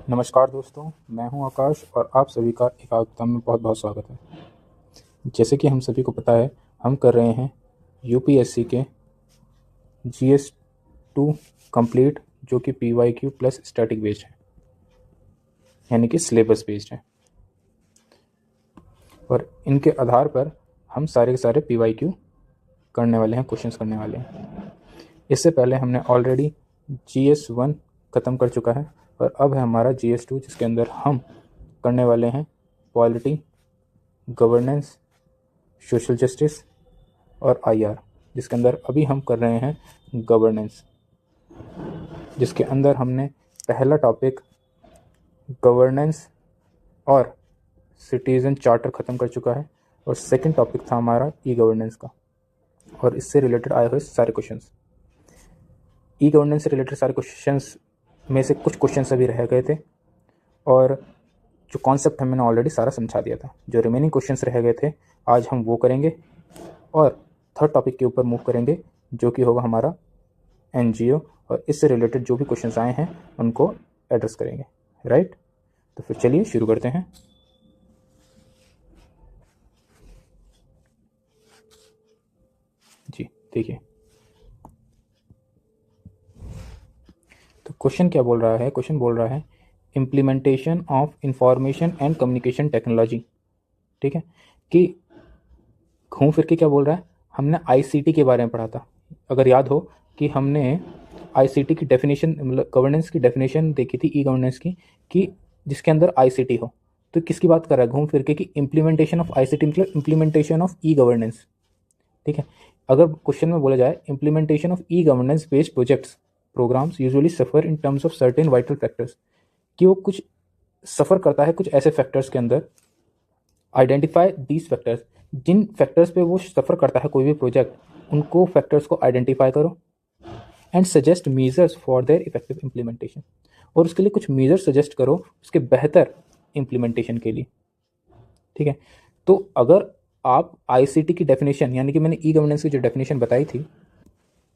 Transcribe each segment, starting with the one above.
नमस्कार दोस्तों, मैं हूं आकाश और आप सभी का एकाग्रता में बहुत बहुत स्वागत है। जैसे कि हम सभी को पता है, हम कर रहे हैं यूपीएससी के GS2 कंप्लीट, जो कि PYQ प्लस स्टैटिक बेस्ड है, यानी कि सिलेबस बेस्ड है। और इनके आधार पर हम सारे के सारे PYQ करने वाले हैं, क्वेश्चंस करने वाले हैं। इससे पहले हमने ऑलरेडी GS1 ख़त्म कर चुका है और अब है हमारा GS2, जिसके अंदर हम करने वाले हैं पॉलिटी, गवर्नेंस, सोशल जस्टिस और IR, जिसके अंदर अभी हम कर रहे हैं गवर्नेंस, जिसके अंदर हमने पहला टॉपिक गवर्नेंस और सिटीज़न चार्टर ख़त्म कर चुका है और सेकंड टॉपिक था हमारा ई गवर्नेंस का, और इससे रिलेटेड आए हुए सारे क्वेश्चंस। ई गवर्नेंस से रिलेटेड सारे क्वेश्चंस में से कुछ क्वेश्चंस अभी रह गए थे और जो कॉन्सेप्ट है मैंने ऑलरेडी सारा समझा दिया था। जो रिमेनिंग क्वेश्चंस रह गए थे आज हम वो करेंगे और थर्ड टॉपिक के ऊपर मूव करेंगे, जो कि होगा हमारा NGO, और इससे रिलेटेड जो भी क्वेश्चंस आए हैं उनको एड्रेस करेंगे। राइट, तो फिर चलिए शुरू करते हैं। जी देखिए, तो क्वेश्चन क्या बोल रहा है? क्वेश्चन बोल रहा है implementation of information and communication technology. ठीक है, कि घूम फिर के क्या बोल रहा है, हमने ICT के बारे में पढ़ा था। अगर याद हो कि हमने ICT की डेफिनेशन, मतलब गवर्नेंस की डेफिनेशन देखी थी ई गवर्नेंस की, कि जिसके अंदर ICT हो। तो किसकी बात कर रहा है घूम फिर के, कि इम्प्लीमेंटेशन ऑफ ICT मतलब इम्प्लीमेंटेशन ऑफ ई गवर्नेंस। ठीक है, अगर क्वेश्चन में बोला जाए implementation of e governance based projects programmes usually suffer in terms of certain vital factors, कि वो कुछ सफ़र करता है कुछ ऐसे फैक्टर्स के अंदर। आइडेंटिफाई दीज फैक्टर्स, जिन फैक्टर्स पे वो सफ़र करता है कोई भी प्रोजेक्ट, उनको फैक्टर्स को आइडेंटिफाई करो and suggest measures for their effective implementation, और उसके लिए कुछ मेजर सजेस्ट करो उसके बेहतर इम्प्लीमेंटेशन के लिए। ठीक है, तो अगर आप ICT की डेफिनेशन, यानी कि मैंने ई गवर्नेंस की जो डेफिनेशन बताई थी,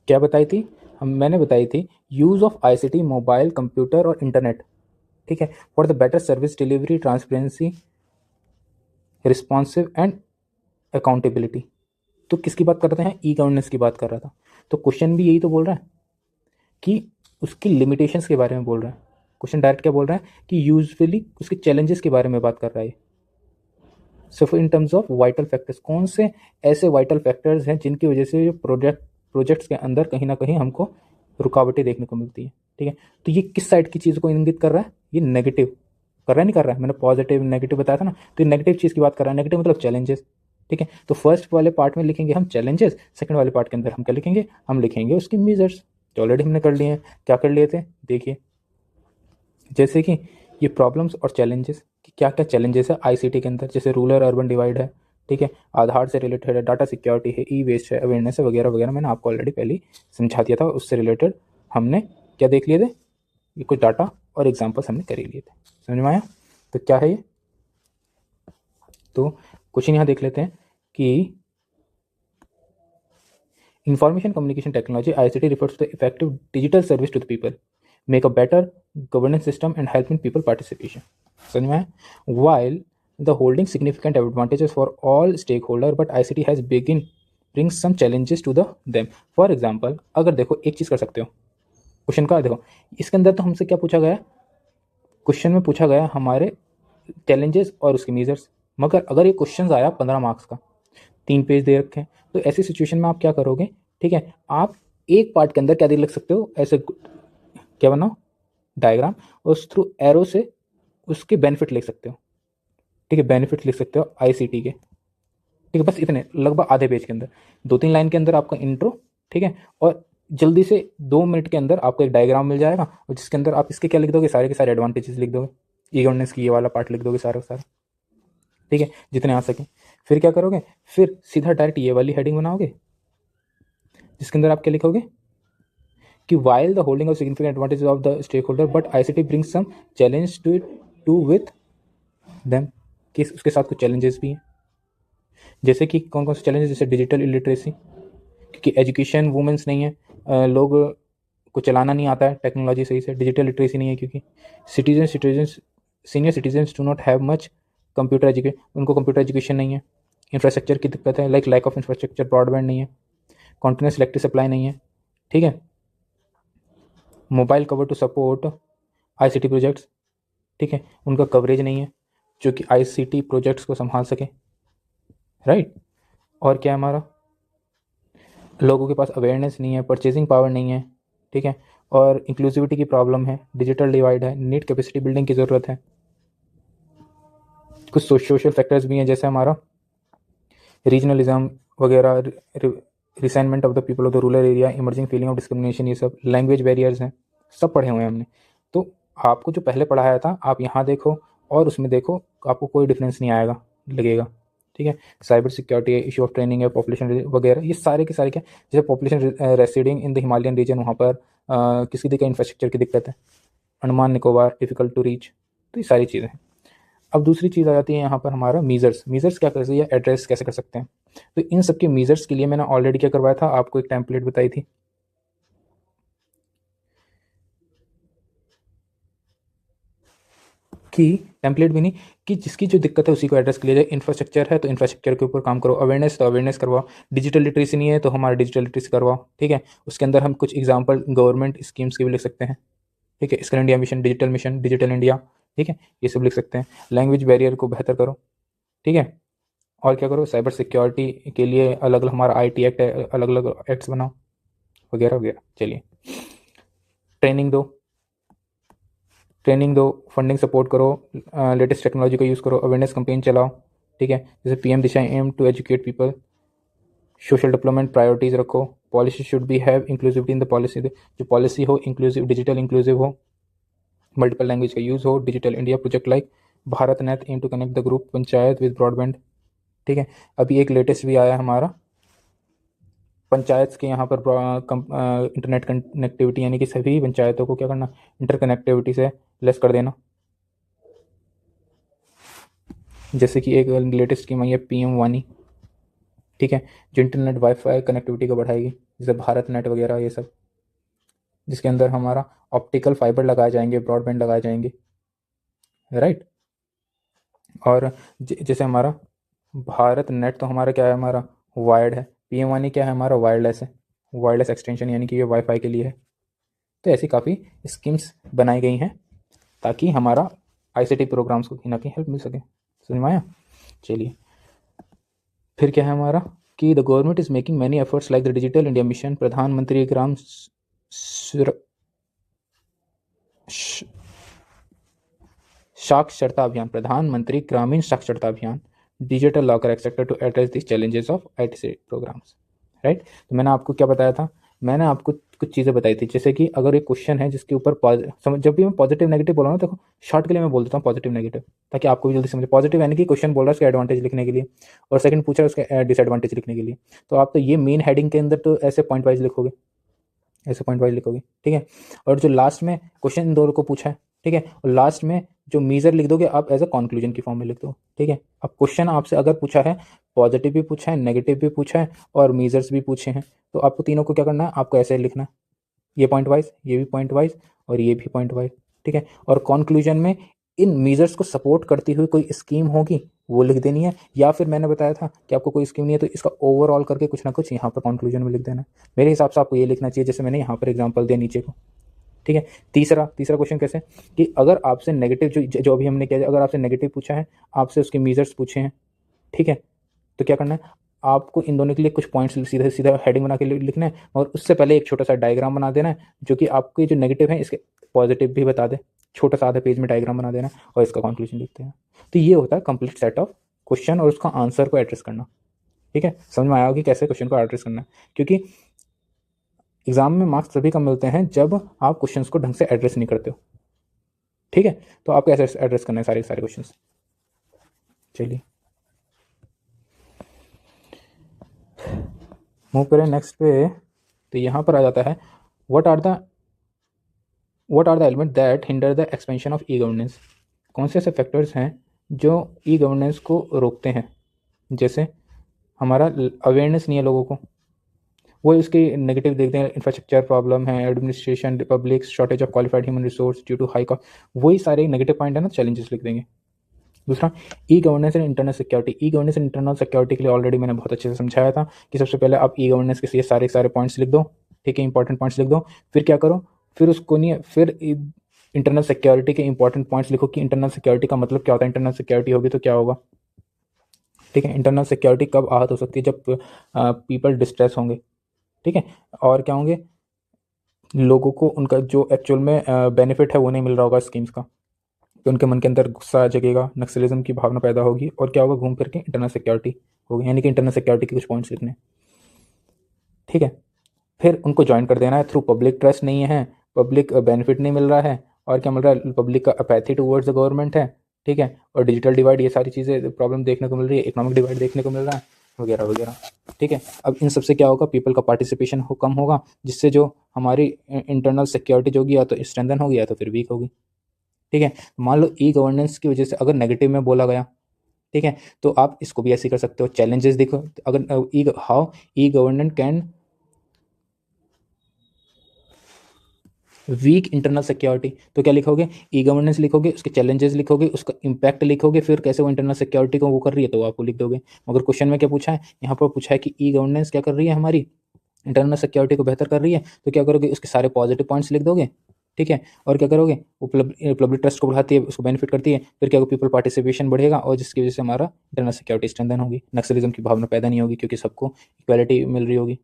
क्या बताई थी? मैंने बताई थी use of ICT, mobile, computer और इंटरनेट, ठीक है, for the better service delivery, transparency, responsive and accountability. तो किसकी बात कर रहे हैं? ई गवर्नेंस की बात कर रहा था। तो क्वेश्चन भी यही तो बोल रहा है कि उसकी लिमिटेशंस के बारे में बोल रहा है। क्वेश्चन डायरेक्ट क्या बोल रहा है कि यूजुअली उसके चैलेंजेस के बारे में बात कर रहा है। सिर्फ इन टर्म्स ऑफ वाइटल फैक्टर्स, कौन से ऐसे वाइटल फैक्टर्स हैं जिनकी वजह से प्रोजेक्ट्स के अंदर कहीं ना कहीं हमको रुकावटें देखने को मिलती है। ठीक है, तो ये किस साइड की चीज़ को इंगित कर रहा है? ये नेगेटिव कर रहा है, नहीं कर रहा है? मैंने पॉजिटिव नेगेटिव बताया था ना, तो ये नेगेटिव चीज़ की बात कर रहा है। नेगेटिव मतलब चैलेंजेस। ठीक है, तो फर्स्ट वाले पार्ट में लिखेंगे हम चैलेंजेस, सेकंड वाले पार्ट के अंदर हम क्या लिखेंगे? हम लिखेंगे उसकी मेजर्स, जो ऑलरेडी हमने कर लिए हैं। क्या कर लिए थे? देखिए, जैसे कि ये प्रॉब्लम्स और चैलेंजेस, कि क्या क्या चैलेंजेस है ICT के अंदर, जैसे रूरल अर्बन डिवाइड है, ठीक है, आधार से रिलेटेड है, डाटा सिक्योरिटी है, ई वेस्ट है, अवेयरनेस है, वगैरह वगैरह। मैंने आपको ऑलरेडी पहले ही समझा दिया था। उससे रिलेटेड हमने क्या देख लिए थे? ये कुछ डाटा और एग्जाम्पल्स हमने कर ही लिए थे। समझ में आया? तो क्या है ये? तो क्वेश्चन यहाँ देख लेते हैं कि information communication technology ICT refers to the effective digital service to the people, make a better governance system and help in people participation. समझ में? While the holding significant advantages for all stakeholder, but ICT has begin brings some challenges to them. For example, अगर देखो एक चीज़ कर सकते हो, question का देखो, इसके अंदर तो हमसे क्या पूछा गया? क्वेश्चन में पूछा गया हमारे चैलेंजेस और उसके मेजर्स। मगर अगर ये क्वेश्चन आया 15 मार्क्स का, 3 पेज दे रखे हैं, तो ऐसी सिचुएशन में आप क्या करोगे? ठीक है, आप एक पार्ट के अंदर क्या दे लिख सकते हो? ऐसे क्या बनाओ? डायग्राम, और उस थ्रू एरो से उसके बेनिफिट लिख सकते हो। ठीक है, बेनिफिट लिख सकते हो ICT के। ठीक है, बस इतने, लगभग आधे पेज के अंदर 2-3 लाइन के अंदर आपका इंट्रो। ठीक है, और जल्दी से 2 मिनट के अंदर आपको एक डायग्राम मिल जाएगा, और जिसके अंदर आप इसके क्या लिख दोगे? सारे के सारे एडवांटेजेस लिख दोगे, ई गवर्नेंस की ये वाला पार्ट लिख दोगे सारा सारा। ठीक है, जितने आ सके। फिर क्या करोगे? फिर सीधा डायरेक्ट ये वाली हेडिंग बनाओगे, जिसके अंदर आप क्या लिखोगे कि while the holding of significant advantage of the stakeholder, but ICT brings some challenge to with them, कि उसके साथ कुछ चैलेंजेस भी हैं। जैसे कि कौन कौन से चैलेंजेस? जैसे डिजिटल इलिटरेसी, क्योंकि एजुकेशन वुमेंस नहीं है, लोग को चलाना नहीं आता है टेक्नोलॉजी सही से, डिजिटल लिटरेसी नहीं है, क्योंकि citizens senior citizens do not have much computer education, उनको कंप्यूटर एजुकेशन नहीं है। इंफ्रास्ट्रक्चर की दिक्कत है, like lack of infrastructure, broadband नहीं है, कॉन्टिन्यूस इलेक्ट्रिक सप्लाई नहीं है, ठीक है। Mobile cover to support ICT projects, ठीक है, उनका कवरेज नहीं है जो कि आईसीटी प्रोजेक्ट्स को संभाल सके, राइट। और क्या है हमारा, लोगों के पास अवेयरनेस नहीं है, परचेजिंग पावर नहीं है, ठीक है, और इंक्लूसिविटी की प्रॉब्लम है, डिजिटल डिवाइड है, नीड कैपेसिटी बिल्डिंग की ज़रूरत है। कुछ सोशल फैक्टर्स भी हैं, जैसे हमारा रीजनलिज्म वगैरह, resignment of the people of the rural area, emerging feeling of discrimination, ये सब लैंग्वेज बैरियर्स हैं, सब पढ़े हुए हैं हमने। तो आपको जो पहले पढ़ाया था आप यहाँ देखो और उसमें देखो, आपको कोई डिफरेंस नहीं आएगा लगेगा, ठीक है। साइबर सिक्योरिटी है, इशू ऑफ ट्रेनिंग है, पॉपुलेशन वगैरह, ये सारे के सारे क्या, जैसे population residing in the Himalayan region, वहाँ पर किसी का इंफ्रास्ट्रक्चर की दिक्कत है, Andaman Nicobar difficult to reach, तो ये सारी चीज़ें हैं। अब दूसरी चीज़ आ जाती है यहाँ पर हमारा मीजर्स क्या कर सकते हैं, एड्रेस कैसे कर सकते हैं। तो इन सब के मीजर्स के लिए मैंने ऑलरेडी क्या करवाया था, आपको एक टेम्पलेट बताई थी, कि टेम्पलेट भी नहीं, कि जिसकी जो दिक्कत है उसी को एड्रेस किया जाए। इंफ्रास्ट्रक्चर है तो इंफ्रास्ट्रक्चर के ऊपर काम करो, अवेयरनेस तो अवेयरनेस करवाओ, डिजिटल लिटरेसी नहीं है तो हमारा डिजिटल लिटरेसी करवाओ, ठीक है। उसके अंदर हम कुछ एग्जाम्पल गवर्नमेंट स्कीम्स के भी लिख सकते हैं, ठीक है, skill India mission, digital India, ठीक है, ये सब लिख सकते हैं। लैंग्वेज बैरियर को बेहतर करो, ठीक है। और क्या करो, साइबर सिक्योरिटी के लिए अलग अलग हमारा आईटी एक्ट है, अलग अलग एक्ट्स बनाओ, वगैरह वगैरह। चलिए, ट्रेनिंग दो, फंडिंग सपोर्ट करो, लेटेस्ट टेक्नोलॉजी का यूज़ करो, अवेयरनेस कैंपेन चलाओ, ठीक है, जैसे PM Disha aim to educate people, social development priorities रखो, policy should be have inclusivity in the policy, जो पॉलिसी हो इंक्लूसिव, डिजिटल इंक्लूसिव हो, मल्टीपल लैंग्वेज का यूज़ हो, digital India project like Bharat Net aim to connect the group panchayat with broadband, ठीक है। अभी एक लेटेस्ट भी आया हमारा, पंचायत के यहाँ पर इंटरनेट कनेक्टिविटी, यानी कि सभी पंचायतों को क्या करना, इंटरकनेक्टिविटी से लेस कर देना। जैसे कि एक लेटेस्ट स्कीम आई है पीएम वानी, ठीक है, जो इंटरनेट वाईफाई कनेक्टिविटी को बढ़ाएगी, जैसे भारत नेट वगैरह ये सब, जिसके अंदर हमारा ऑप्टिकल फाइबर लगाए जाएंगे, ब्रॉडबैंड लगाए जाएंगे, राइट। और जैसे हमारा भारत नेट तो हमारा क्या है, हमारा वायर्ड है, पीएम वानी क्या है, हमारा वायरलेस है, वायरलेस एक्सटेंशन, यानी कि ये वाईफाई के लिए है। तो ऐसी काफ़ी स्कीम्स बनाई गई हैं ताकि हमारा आईसीटी प्रोग्राम्स को कहीं ना कहीं हेल्प मिल सके। समझ में आया। चलिए, फिर क्या है हमारा, कि the government is making many efforts like the digital India mission, Pradhan Mantri Gram Saksharta Abhiyan, प्रधानमंत्री ग्रामीण साक्षरता अभियान, digital locker etcetera to address this challenges of IT programmes, right. तो मैंने आपको क्या बताया था, मैंने आपको कुछ चीज़ें बताई थी, जैसे कि अगर एक क्वेश्चन है जिसके ऊपर जब भी मैं पॉजिटिव नेगेटिव बोल रहा हूँ, देखो शॉर्ट के लिए मैं बोल देता हूँ पॉजिटिव नेगेटिव, ताकि आपको भी जल्दी समझे। पॉजिटिव यानी कि क्वेश्चन बोल रहा है उसके एडवांटेज लिखने के लिए, और सेकंड पूछ रहा है उसके डिसएडवांटेज लिखने के लिए। तो आप तो ये मेन हेडिंग के अंदर तो ऐसे पॉइंट वाइज लिखोगे, ऐसे पॉइंट वाइज लिखोगे, ठीक है। और जो लास्ट में क्वेश्चन इन दोनों को पूछा है, ठीक है, और लास्ट में जो मीजर लिख दोगे आप एज अ कंक्लूजन की फॉर्म में लिख दो, ठीक है। अब क्वेश्चन आपसे अगर पूछा है, पॉजिटिव भी पूछा है, नेगेटिव भी पूछा है, और मीजर्स भी पूछे हैं, तो आपको तीनों को क्या करना है, आपको ऐसे लिखना है, ये पॉइंट वाइज, ये भी पॉइंट वाइज, और ये भी पॉइंट वाइज, ठीक है। और कंक्लूजन में इन मीजर्स को सपोर्ट करती हुई कोई स्कीम होगी वो लिख देनी है, या फिर मैंने बताया था कि आपको कोई स्कीम नहीं है तो इसका ओवरऑल करके कुछ ना कुछ यहाँ पर कंक्लूजन में लिख देना है। मेरे हिसाब से आपको ये लिखना चाहिए, जैसे मैंने यहाँ पर एग्जाम्पल दिया नीचे को, ठीक है। तीसरा क्वेश्चन कैसे, कि अगर आपसे नेगेटिव जो अभी हमने किया, अगर आपसे नेगेटिव पूछा है, आपसे उसके मीजर्स पूछे हैं, ठीक है, तो क्या करना है, आपको इन दोनों के लिए कुछ पॉइंट्स सीधा सीधा हेडिंग बना के लिखना है, और उससे पहले एक छोटा सा डायग्राम बना देना है जो कि आपके जो नेगेटिव है इसके पॉजिटिव भी बता दे, छोटा सा आधा पेज में डायग्राम बना देना, और इसका कंक्लूजन लिखते हैं। तो ये होता है कंप्लीट सेट ऑफ क्वेश्चन और उसका आंसर को एड्रेस करना, ठीक है। समझ में आया कि कैसे क्वेश्चन को एड्रेस करना है, क्योंकि एग्जाम में मार्क्स तभी कम मिलते हैं जब आप क्वेश्चंस को ढंग से एड्रेस नहीं करते हो, ठीक है। तो आपको ऐसे एड्रेस करना है सारे सारे क्वेश्चंस। चलिए मूव करें नेक्स्ट पे। तो यहाँ पर आ जाता है, what are the element that hinder the expansion of e governance. कौन से ऐसे फैक्टर्स हैं जो ई गवर्नेंस को रोकते हैं। जैसे हमारा अवेयरनेस नहीं है लोगों को, वो उसके नेगेटिव देखते हैं, इंफ्रास्ट्रक्चर प्रॉब्लम है, administration, public shortage of qualified human resource due to high cost, वही सारे नेगेटिव पॉइंट है ना, चैलेंजेस लिख देंगे। दूसरा, e governance and internal security. E governance and internal security के लिए ऑलरेडी मैंने बहुत अच्छे से समझाया था कि सबसे पहले आप ई गवर्नेंस के सारे सारे पॉइंट्स लिख दो, ठीक है, इंपॉर्टेंट पॉइंट्स लिख दो। फिर क्या करो, फिर उसको नहीं, फिर इंटरनल सिक्योरिटी के इंपॉर्टेंट पॉइंट्स लिखो कि इंटरनल सिक्योरिटी का मतलब क्या होता है, इंटरनल सिक्योरिटी होगी तो क्या होगा, ठीक है। इंटरनल सिक्योरिटी कब आहत हो सकती है, जब पीपल डिस्ट्रेस होंगे, ठीक है, और क्या होंगे, लोगों को उनका जो एक्चुअल में बेनिफिट है वो नहीं मिल रहा होगा स्कीम्स का, तो उनके मन के अंदर गुस्सा जगेगा, नक्सलिज्म की भावना पैदा होगी, और क्या होगा, घूम फिर के इंटरनल सिक्योरिटी होगी, यानी कि इंटरनल सिक्योरिटी के कुछ पॉइंट्स लिखने, ठीक है। फिर उनको ज्वाइन कर देना है थ्रू पब्लिक ट्रस्ट नहीं है, पब्लिक बेनिफिट नहीं मिल रहा है, और क्या मिल रहा है, पब्लिक का अपैथी टुवर्ड्स द गवर्नमेंट है, ठीक है, और डिजिटल डिवाइड, ये सारी चीज़ें प्रॉब्लम देखने को मिल रही है, इकोनॉमिक डिवाइड देखने को मिल रहा है, वगैरह वगैरह, ठीक है। अब इन सबसे क्या होगा, पीपल का पार्टिसिपेशन कम होगा, जिससे जो हमारी इंटरनल सिक्योरिटी जो होगी या तो स्ट्रेंथन होगी या तो फिर वीक होगी, ठीक है। मान लो ई गवर्नेंस की वजह से अगर नेगेटिव में बोला गया, ठीक है, तो आप इसको भी ऐसे कर सकते हो, चैलेंजेस देखो, अगर e how e governance can weak internal security, तो क्या लिखोगे, ई गवर्नेंस लिखोगे, उसके चैलेंजेस लिखोगे, उसका इंपैक्ट लिखोगे, फिर कैसे वो इंटरनल सिक्योरिटी को वो कर रही है तो आपको लिख दोगे। मगर क्वेश्चन में क्या पूछा है, यहाँ पर पूछा है कि ई गवर्नेंस क्या कर रही है, हमारी इंटरनल सिक्योरिटी को बेहतर कर रही है, तो क्या करोगे, उसके सारे पॉजिटिव पॉइंट्स लिख दोगे, ठीक है, और क्या करोगे, वो पब्लिक ट्रस्ट को बढ़ाती है, उसको बेनिफिट करती है, फिर क्या होगा, पीपल पार्टिसिपेशन बढ़ेगा, और जिसकी वजह से हमारा इंटरनल सिक्योरिटी स्ट्रेंथन होगी, नक्सलिज्म की भावना पैदा नहीं होगी, क्योंकि सबको इक्वालिटी मिल रही होगी,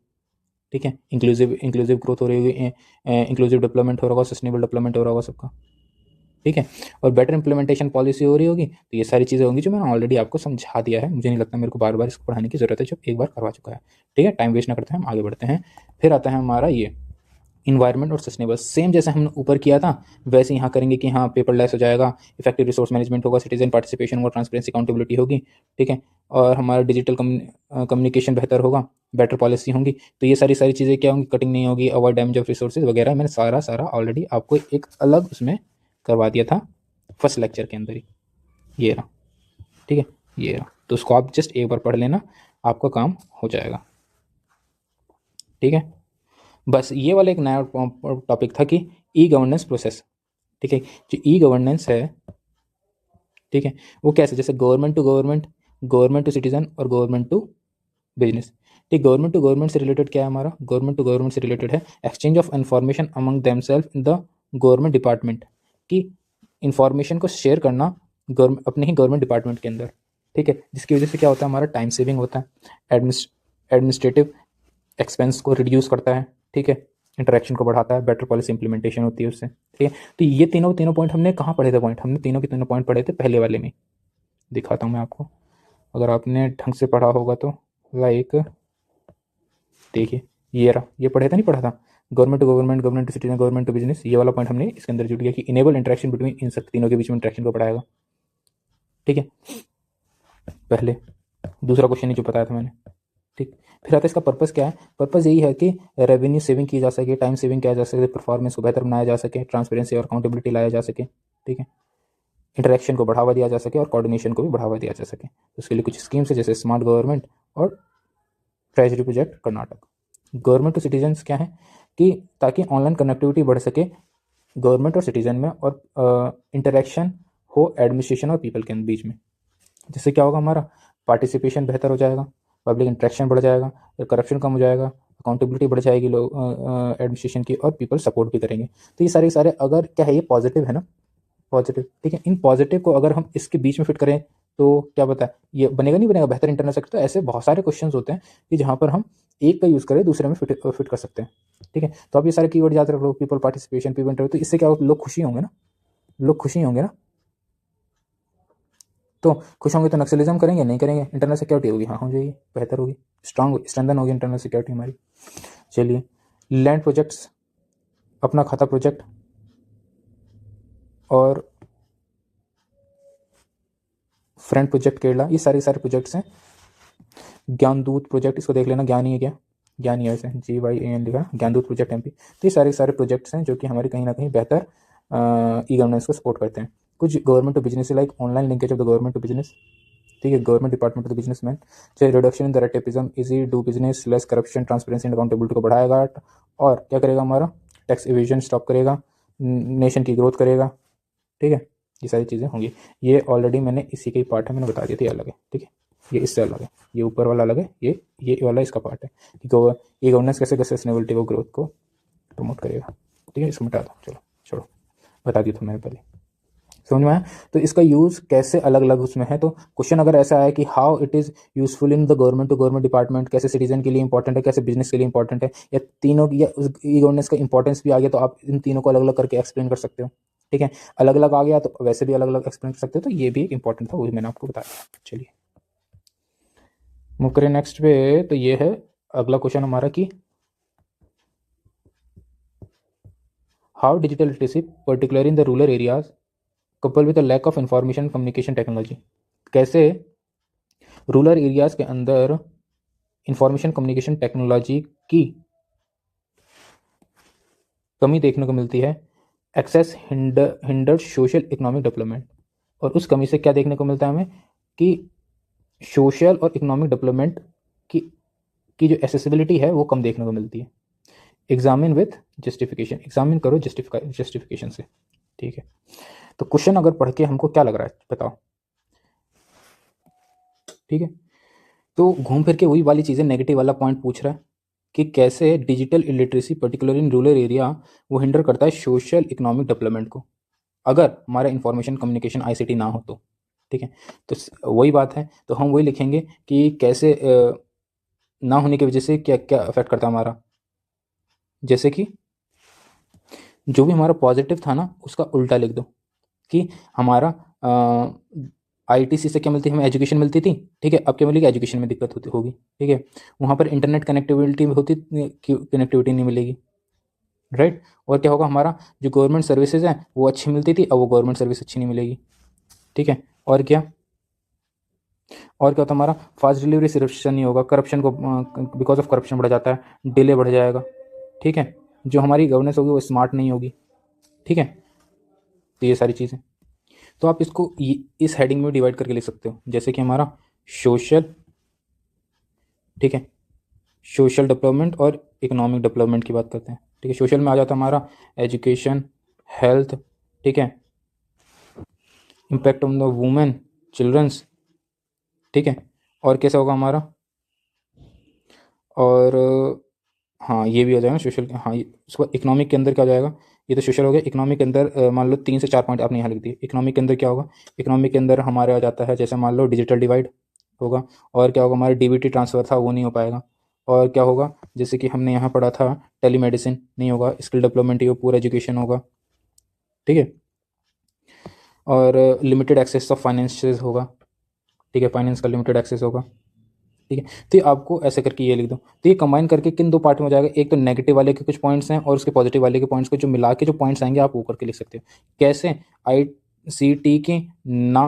ठीक है, इंक्लूसिव ग्रोथ हो रही होगी, इंक्लूसिव डेवलपमेंट हो रहा होगा, सस्टेनेबल डेवलपमेंट हो रहा होगा सबका, ठीक है, और बेटर इंप्लीमेंटेशन पॉलिसी हो रही होगी, तो ये सारी चीज़ें होंगी जो मैंने ऑलरेडी आपको समझा दिया है, मुझे नहीं लगता मेरे को बार बार इसको पढ़ाने की जरूरत है, जो एक बार करवा चुका है, ठीक है। टाइम वेस्ट ना करते हैं, हम आगे बढ़ते हैं। फिर आता है हमारा ये इन्वायरमेंट और सस्टेनेबल, सेम जैसे हमने ऊपर किया था वैसे यहाँ करेंगे कि हाँ पेपरलेस हो जाएगा, इफेक्टिव रिसोर्स मैनेजमेंट होगा, सिटीजन पार्टिसिपेशन होगा, ट्रांसपेरेंसी अकाउंटेबिलिटी होगी, ठीक है, और हमारा डिजिटल कम्युनिकेशन बेहतर होगा, बेटर पॉलिसी होंगी, तो ये सारी सारी चीज़ें क्या होंगी, कटिंग नहीं होगी, अवॉइड डैमेज ऑफ रिसोर्सेज वगैरह, मैंने सारा सारा ऑलरेडी आपको एक अलग उसमें करवा दिया था फर्स्ट लेक्चर के अंदर ही, ये रहा, ठीक है, ये रहा, तो उसको आप जस्ट एक बार पढ़ लेना, आपका काम हो जाएगा, ठीक है। बस ये वाला एक नया टॉपिक था कि ई गवर्नेंस प्रोसेस, ठीक है, जो ई गवर्नेंस है, ठीक है, वो कैसे, जैसे government to government, government to citizen, और गवर्नमेंट टू बिजनेस, ठीक। गवर्नमेंट टू गवर्नमेंट से रिलेटेड क्या है हमारा, गवर्नमेंट टू गवर्नमेंट से रिलेटेड है exchange of information among themselves in the government department, कि इंफॉर्मेशन को शेयर करना गवर्नमेंट अपने ही गवर्नमेंट डिपार्टमेंट के अंदर, ठीक है, जिसकी वजह से क्या होता है, हमारा टाइम सेविंग होता है, एडमिनिस्ट्रेटिव एक्सपेंस को रिड्यूस करता है, ठीक है, इंटरेक्शन को बढ़ाता है, बेटर पॉलिसी इंप्लीमेंटेशन होती है उससे, ठीक है। तो ये तीनों तीनों पॉइंट हमने कहाँ पढ़े थे, पॉइंट हमने तीनों के तीनों पॉइंट पढ़े थे पहले वाले में, दिखाता हूँ मैं आपको, अगर आपने ढंग से पढ़ा होगा तो, लाइक देखिए, ये रहा, ये पढ़े था नहीं पढ़ा था, government to government, government to citizen, government to business, ये वाला पॉइंट हमने इसके अंदर जुड़ गया कि इनेबल इंटरेक्शन बिटवीन इन सब तीनों के बीच में इंटरेक्शन को बढ़ाएगा, ठीक है, पहले दूसरा क्वेश्चन ही जो बताया था मैंने, ठीक। फिर आता है इसका पर्पस क्या है, पर्पस यही है कि रेवेन्यू सेविंग की जा सके, टाइम सेविंग किया जा सके, परफॉर्मेंस को बेहतर बनाया जा सके, ट्रांसपेरेंसी और अकाउंटेबिलिटी लाया जा सके, ठीक है, इंटरेक्शन को बढ़ावा दिया जा सके, और कोऑर्डिनेशन को भी बढ़ावा दिया जा सके, तो उसके लिए कुछ स्कीम्स है, जैसे स्मार्ट गवर्नमेंट और treasury project Karnataka. Government to citizens क्या है, कि ताकि ऑनलाइन कनेक्टिविटी बढ़ सके गवर्नमेंट और सिटीजन में, और इंटरेक्शन हो एडमिनिस्ट्रेशन और पीपल के बीच में, जिससे क्या होगा, हमारा पार्टिसिपेशन बेहतर हो जाएगा, पब्लिक इंटरेक्शन बढ़ जाएगा, करप्शन कम हो जाएगा, अकाउंटेबिलिटी बढ़ जाएगी लोग एडमिनिस्ट्रेशन की, और पीपल सपोर्ट भी करेंगे। तो ये सारे सारे अगर क्या है, ये पॉजिटिव है ना, पॉजिटिव, ठीक है, इन पॉजिटिव को अगर हम इसके बीच में फिट करें तो क्या पता है ये बनेगा नहीं बनेगा बेहतर इंटरनल सेक्टर। तो ऐसे बहुत सारे क्वेश्चन होते हैं कि जहाँ पर हम एक का यूज़ करें दूसरे में फिट कर सकते हैं, ठीक है। तो आप ये सारे कीवर्ड याद रख लो, पीपल पार्टिसिपेशन, पीपल इंटरव्यू, तो इससे क्या होगा, लोग खुशी होंगे ना, लोग खुशी होंगे ना, तो खुश होंगे तो नक्सलिज्म करेंगे नहीं करेंगे, इंटरनल सिक्योरिटी होगी, हाँ हो जाएगी, बेहतर होगी, स्ट्रेंथन होगी इंटरनल सिक्योरिटी हमारी। चलिए, लैंड प्रोजेक्ट्स, अपना खाता प्रोजेक्ट, और फ्रेंड प्रोजेक्ट केरला, ये सारे सारे प्रोजेक्ट्स हैं। ज्ञानदूत प्रोजेक्ट, इसको देख लेना, ज्ञान ही है क्या, ज्ञान ही है वैसे, GYAN लिखा, ज्ञानदूत प्रोजेक्ट MP, तो ये सारे सारे प्रोजेक्ट्स हैं जो कि हमारे कहीं ना कहीं बेहतर ई गवर्नेंस को सपोर्ट करते हैं। कुछ government to business like online linkage of the government to business, ठीक है, government department to the businessman, चाहे reduction in the red tapism, easy do business, less corruption, transparency and accountability को बढ़ाएगा, और क्या करेगा हमारा, टैक्स इवेजन स्टॉप करेगा, नेशन की ग्रोथ करेगा। ठीक है, ये सारी चीज़ें होंगी। ये ऑलरेडी मैंने इसी के ही पार्ट है, मैंने बता दिया था, ये अलग है। ठीक है, ये इससे अलग है, ये ऊपर वाला अलग है, ये वाला इसका पार्ट है कि ये गवर्नेंस कैसे सस्टेनेबिलिटी को, ग्रोथ को प्रमोट करेगा। ठीक है, इसको मिटा दो, चलो छोड़ो, बता दिया था मैंने पहले, समझ में आया। तो इसका यूज़ कैसे अलग अलग उसमें है। तो क्वेश्चन अगर ऐसा है कि how it is useful in the government to government department, कैसे सिटीजन के लिए इंपॉर्टेंट है, कैसे बिजनेस के लिए इंपॉर्टेंट है, या तीनों की, या उस ई गवर्नेंस का इंपॉर्टेंस भी आ गया तो आप इन तीनों को अलग अलग करके एक्सप्लेन कर सकते हो। ठीक है, अलग अलग आ गया तो वैसे भी अलग अलग एक्सप्लेन कर सकते हो। तो ये भी एक इंपॉर्टेंट था, वही मैंने आपको बताया। चलिए मूव करें नेक्स्ट पे। तो ये है अगला क्वेश्चन हमारा कि how digital literacy particular in the rural areas couple with the lack of information communication technology, कैसे रूरल एरियाज के अंदर इंफॉर्मेशन कम्युनिकेशन टेक्नोलॉजी की कमी देखने को मिलती है, access hindered social economic development. और उस कमी से क्या देखने को मिलता है हमें कि सोशल और इकोनॉमिक डेवलपमेंट की जो एसेसिबिलिटी है वो कम देखने को मिलती है। एग्जामिन विथ जस्टिफिकेशन, एग्जामिन करो जस्टिफिकेशन से। ठीक है, तो क्वेश्चन अगर पढ़ के हमको क्या लग रहा है बताओ। ठीक है, तो घूम फिर के वही वाली चीज़ें, नेगेटिव वाला पॉइंट पूछ रहा है कि कैसे digital illiteracy particular in rural area वो हिंडर करता है सोशल इकोनॉमिक डेवलपमेंट को, अगर हमारा इंफॉर्मेशन कम्युनिकेशन आईसीटी ना हो तो। ठीक है, तो वही बात है, तो हम वही लिखेंगे कि कैसे ना होने की वजह से क्या क्या अफेक्ट करता है हमारा। जैसे कि जो भी हमारा पॉजिटिव था ना उसका उल्टा लिख दो कि हमारा आईटीसी से क्या मिलती है, हमें एजुकेशन मिलती थी। ठीक है, अब क्या मिलेगी, एजुकेशन में दिक्कत होती होगी। ठीक है, वहाँ पर इंटरनेट कनेक्टिविटी होती, कनेक्टिविटी नहीं मिलेगी। राइट, और क्या होगा, हमारा जो गवर्नमेंट सर्विसेज हैं वो अच्छी मिलती थी, अब वो गवर्नमेंट सर्विस अच्छी नहीं मिलेगी। ठीक है, और क्या होता, हमारा फास्ट डिलीवरी सिलेक्शन नहीं होगा, करप्शन को, बिकॉज ऑफ करप्शन बढ़ जाता है, डिले बढ़ जाएगा। ठीक है, जो हमारी गवर्नेंस होगी वो स्मार्ट नहीं होगी। ठीक है, तो ये सारी चीज़ें, तो आप इसको इस हेडिंग में डिवाइड करके लिख सकते हो, जैसे कि हमारा सोशल, ठीक है, सोशल डेवलपमेंट और इकोनॉमिक डेवलपमेंट की बात करते हैं। ठीक है, सोशल में आ जाता है हमारा एजुकेशन, हेल्थ, ठीक है, impact on the women, childrens. ठीक है, और कैसा होगा हमारा, और हाँ ये भी आ जाएगा सोशल। हाँ, उसको इकोनॉमिक के अंदर क्या हो जाएगा, ये तो सोशल हो गया। इकोनॉमिक के अंदर मान लो 3 से 4 पॉइंट आपने यहाँ लिख दिए। इकोनॉमिक के अंदर क्या होगा, इकोनॉमिक के अंदर हमारे आ जाता है, जैसे मान लो डिजिटल डिवाइड होगा, और क्या होगा, हमारा डीबीटी ट्रांसफ़र था वो नहीं हो पाएगा, और क्या होगा, जैसे कि हमने यहाँ पढ़ा था टेलीमेडिसिन नहीं होगा, स्किल डेवलपमेंट ही पूरा एजुकेशन होगा। ठीक है, और लिमिटेड एक्सेस ऑफ फाइनेंसेस होगा। ठीक है, फाइनेंस का लिमिटेड एक्सेस होगा। ठीक है, तो ये आपको ऐसे करके ये लिख दो। तो ये कंबाइन करके किन 2 पार्ट में हो जाएगा, एक तो नेगेटिव वाले के कुछ पॉइंट्स हैं और उसके पॉजिटिव वाले के पॉइंट्स को जो मिला के जो पॉइंट्स आएंगे आप वो करके लिख सकते हो। कैसे, आईसीटी के ना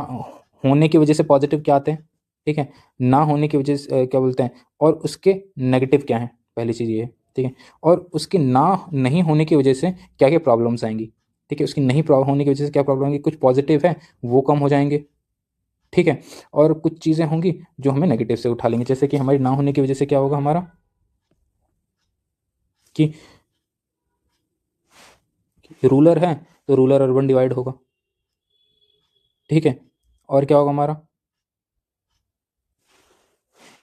होने की वजह से पॉजिटिव क्या आते हैं, ठीक है, ना होने की वजह से क्या बोलते हैं, और उसके नेगेटिव क्या हैं, पहली चीज़ ये है। ठीक है, और उसके ना नहीं होने की वजह से क्या क्या प्रॉब्लम्स आएंगी। ठीक है, उसकी नहीं होने की वजह से क्या प्रॉब्लम आएंगी, कुछ पॉजिटिव है वो कम हो जाएंगे। ठीक है, और कुछ चीज़ें होंगी जो हमें नेगेटिव से उठा लेंगे, जैसे कि हमारी ना होने की वजह से क्या होगा हमारा कि रूरल है तो रूरल अर्बन डिवाइड होगा। ठीक है, और क्या होगा हमारा,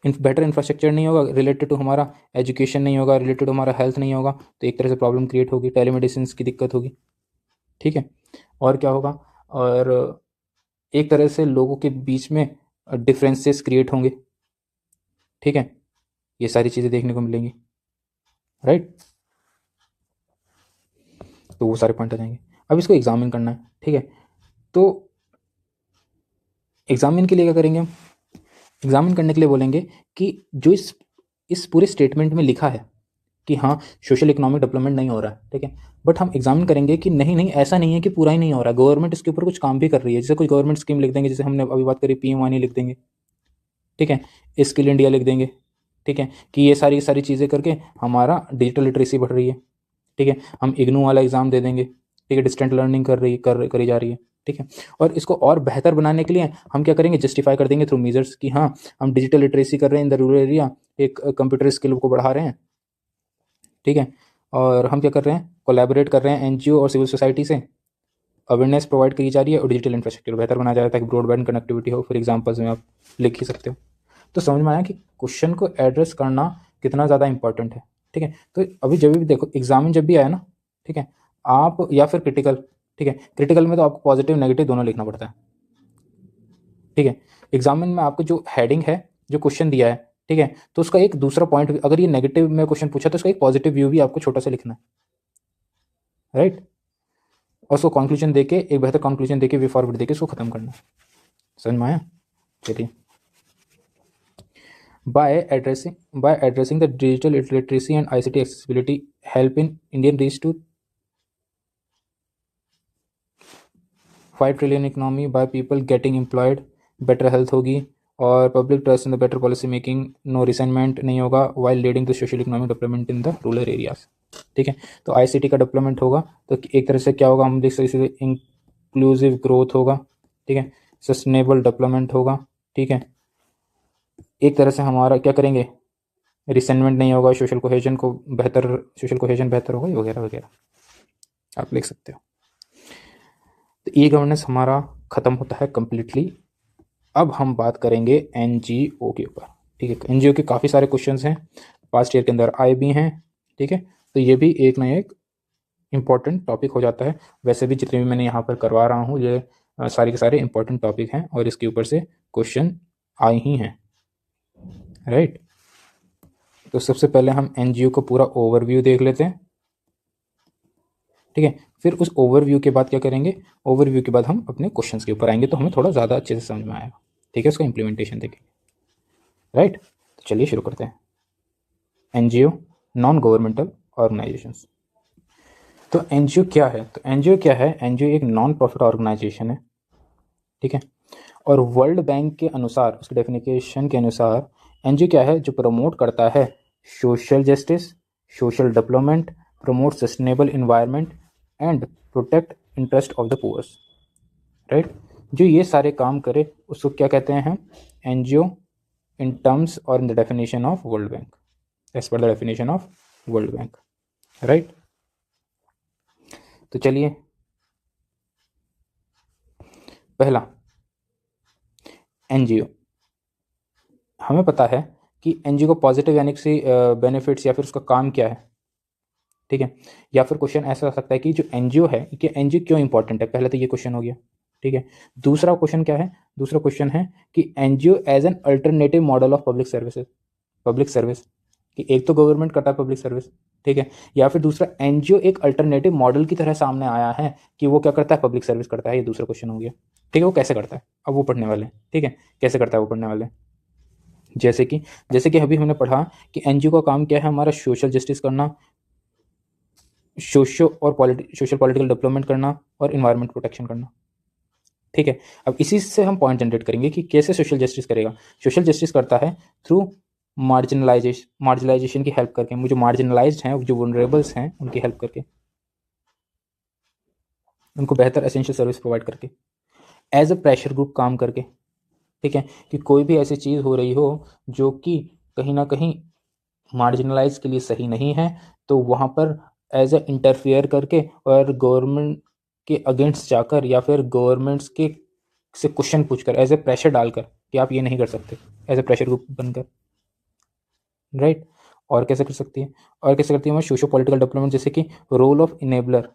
बेटर इंफ्रास्ट्रक्चर नहीं होगा रिलेटेड टू हमारा एजुकेशन, नहीं होगा रिलेटेड टू हमारा हेल्थ, नहीं होगा, तो एक तरह से प्रॉब्लम क्रिएट होगी, टेलीमेडिसिन की दिक्कत होगी। ठीक है, और क्या होगा, और एक तरह से लोगों के बीच में डिफरेंसेस क्रिएट होंगे। ठीक है, ये सारी चीज़ें देखने को मिलेंगी। राइट, तो वो सारे पॉइंट आ जाएंगे। अब इसको एग्जामिन करना है। ठीक है, तो एग्जामिन के लिए क्या करेंगे हम, एग्जामिन करने के लिए बोलेंगे कि जो इस पूरे स्टेटमेंट में लिखा है कि हाँ सोशल इकोनॉमिक डेवलपमेंट नहीं हो रहा है, ठीक है, बट हम एग्जामिन करेंगे कि नहीं नहीं ऐसा नहीं है कि पूरा ही नहीं हो रहा है, गवर्नमेंट इसके ऊपर कुछ काम भी कर रही है। जैसे कोई गवर्नमेंट स्कीम लिख देंगे, जैसे हमने अभी बात करी पीएम वानी लिख देंगे। ठीक है, स्किल इंडिया लिख देंगे। ठीक है, कि ये सारी सारी चीज़ें करके हमारा डिजिटल लिटरेसी बढ़ रही है। ठीक है, हम इग्नू वाला एग्ज़ाम दे देंगे। ठीक है, डिस्टेंट लर्निंग कर रही करी जा रही है। ठीक है। और इसको और बेहतर बनाने के लिए हम क्या करेंगे, जस्टिफाई कर देंगे थ्रू मेजर्स कि हाँ हम डिजिटल लिटरेसी कर रहे हैं इन द रूरल एरिया, एक कंप्यूटर स्किल को बढ़ा रहे हैं, ठीक है। और हम क्या कर रहे हैं, कोलैबोरेट कर रहे हैं एनजीओ और सिविल सोसाइटी से, अवेयरनेस प्रोवाइड करी जा रही है और डिजिटल इंफ्रास्ट्रक्चर बेहतर बनाया जा रहा है ताकि ब्रॉडबैंड कनेक्टिविटी हो। फॉर एग्जाम्पल्स में आप लिख ही सकते हो। तो समझ में आया कि क्वेश्चन को एड्रेस करना कितना ज़्यादा इंपॉर्टेंट है, ठीक है। तो अभी जब भी देखो एग्जाम में जब भी आया ना, ठीक है, आप या फिर क्रिटिकल, ठीक है, क्रिटिकल में तो आपको पॉजिटिव नेगेटिव दोनों लिखना पड़ता है, ठीक है। एग्जाम में आपको जो हेडिंग है, जो क्वेश्चन दिया है, ठीक है, तो उसका एक दूसरा पॉइंट, अगर ये नेगेटिव में क्वेश्चन पूछा तो उसका एक पॉजिटिव व्यू भी आपको छोटा सा लिखना है, राइट। और उसको कंक्लूजन देके, एक बेहतर कंक्लूजन देके, वे फॉरवर्ड देके उसको खत्म करना है। समझ में आया? चलिए, by addressing the digital literacy and ICT accessibility help in Indian reach to 5 trillion economy by people getting employed, better health होगी और public trust in the better policy making, no resentment नहीं होगा, while leading to social economic development in the rural areas, ठीक है। तो ICT का development होगा तो एक तरह से क्या होगा, हम देख सकते हैं इंक्लूसिव ग्रोथ होगा, ठीक है, सस्टेनेबल डेवलपमेंट होगा, ठीक है। एक तरह से हमारा क्या करेंगे, रिसेंटमेंट नहीं होगा, सोशल कोहेजन बेहतर होगा, वगैरह वगैरह आप लिख सकते हो। तो ई गवर्नेंस हमारा खत्म होता है कंप्लीटली। अब हम बात करेंगे एनजीओ के ऊपर, ठीक है। एनजीओ के काफ़ी सारे क्वेश्चंस हैं, पास्ट ईयर के अंदर आए भी हैं, ठीक है। तो ये भी एक ना एक इम्पॉर्टेंट टॉपिक हो जाता है। वैसे भी जितने भी मैंने यहाँ पर करवा रहा हूँ ये सारे के सारे इम्पॉर्टेंट टॉपिक हैं और इसके ऊपर से क्वेश्चन आए ही हैं, राइट। तो सबसे पहले हम एनजीओ को पूरा ओवरव्यू देख लेते हैं, ठीक है। फिर उस ओवरव्यू के बाद क्या करेंगे, ओवरव्यू के बाद हम अपने क्वेश्चंस के ऊपर आएंगे तो हमें थोड़ा ज़्यादा अच्छे से समझ में आएगा, ठीक है। उसका इम्प्लीमेंटेशन देखेंगे, राइट। तो चलिए शुरू करते हैं। NGO, non governmental organisations. तो एनजीओ क्या है, तो एनजीओ क्या है, एनजीओ एक नॉन प्रॉफिट ऑर्गेनाइजेशन है, ठीक है। और वर्ल्ड बैंक के अनुसार, उसके डेफिनेशन के अनुसार एनजीओ क्या है, जो प्रमोट करता है social justice, social development, promote sustainable environment and protect interest of the poors, right. जो ये सारे काम करे उसको क्या कहते हैं हम, एनजीओ इन टर्म्स और in the definition of World Bank, as per the definition of World Bank, right. तो चलिए, पहला एनजीओ, हमें पता है कि एनजीओ को पॉजिटिव यानी कि बेनिफिट्स या फिर उसका काम क्या है, ठीक है। या फिर क्वेश्चन ऐसा हो सकता है कि जो एनजीओ है कि एनजीओ क्यों इंपॉर्टेंट है, पहले तो ये क्वेश्चन हो गया, ठीक है। दूसरा क्वेश्चन क्या है, दूसरा क्वेश्चन है कि NGO as an alternative model of public services, public service, कि एक तो गवर्नमेंट करता है पब्लिक सर्विस, ठीक है, या फिर दूसरा एनजीओ एक अल्टरनेटिव मॉडल की तरह सामने आया है कि वो क्या करता है, पब्लिक सर्विस करता है। ये दूसरा क्वेश्चन हो गया, ठीक है। वो कैसे करता है, अब वो पढ़ने वाले हैं, ठीक है, कैसे करता है वो पढ़ने वाले हैं। जैसे कि अभी हमने पढ़ा कि एनजीओ का काम क्या है, हमारा सोशल जस्टिस करना, सोशल पॉलिटिकल डेवलपमेंट करना और इन्वायरमेंट प्रोटेक्शन करना, ठीक है। अब इसी से हम पॉइंट जनरेट करेंगे कि कैसे सोशल जस्टिस करेगा। सोशल जस्टिस करता है थ्रू मार्जिनलाइजेशन की हेल्प करके, जो मार्जिनलाइज्ड हैं, जो वनरेबल्स हैं, उनकी हेल्प करके, उनको बेहतर एसेंशियल सर्विस प्रोवाइड करके, एज अ प्रेशर ग्रुप काम करके, ठीक है, कि कोई भी ऐसी चीज़ हो रही हो जो कि कहीं ना कहीं मार्जिनलाइज के लिए सही नहीं है, तो वहाँ पर एज अ इंटरफेयर करके और गवर्नमेंट के अगेंस्ट जाकर या फिर गवर्नमेंट्स के से क्वेश्चन पूछकर, एज ए प्रेशर डालकर कि आप ये नहीं कर सकते, एज ए प्रेशर ग्रुप बनकर, राइट। और कैसे कर सकती है, और कैसे करती है हमारे सोशो पॉलिटिकल डेवलपमेंट, जैसे कि role of enabler,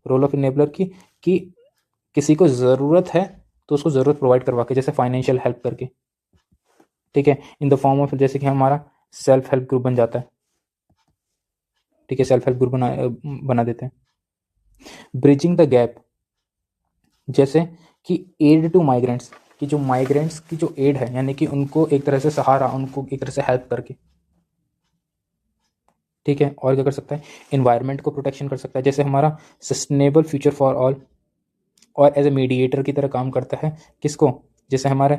role of enabler की कि किसी को ज़रूरत है तो उसको ज़रूरत प्रोवाइड करवा के, जैसे फाइनेंशियल हेल्प करके, ठीक है, इन द फॉर्म ऑफ, जैसे कि हमारा सेल्फ हेल्प ग्रुप बन जाता है, ठीक है, सेल्फ हेल्प ग्रुप बना देते हैं। ब्रिजिंग द गैप, जैसे कि एड टू माइग्रेंट्स, कि जो माइग्रेंट्स की जो एड है, यानी कि उनको एक तरह से सहारा, उनको एक तरह से हेल्प करके, ठीक है। और क्या कर सकता है, इन्वायरमेंट को प्रोटेक्शन कर सकता है, जैसे हमारा सस्टेनेबल फ्यूचर फॉर ऑल, और एज ए मीडिएटर की तरह काम करता है, किसको, जैसे हमारे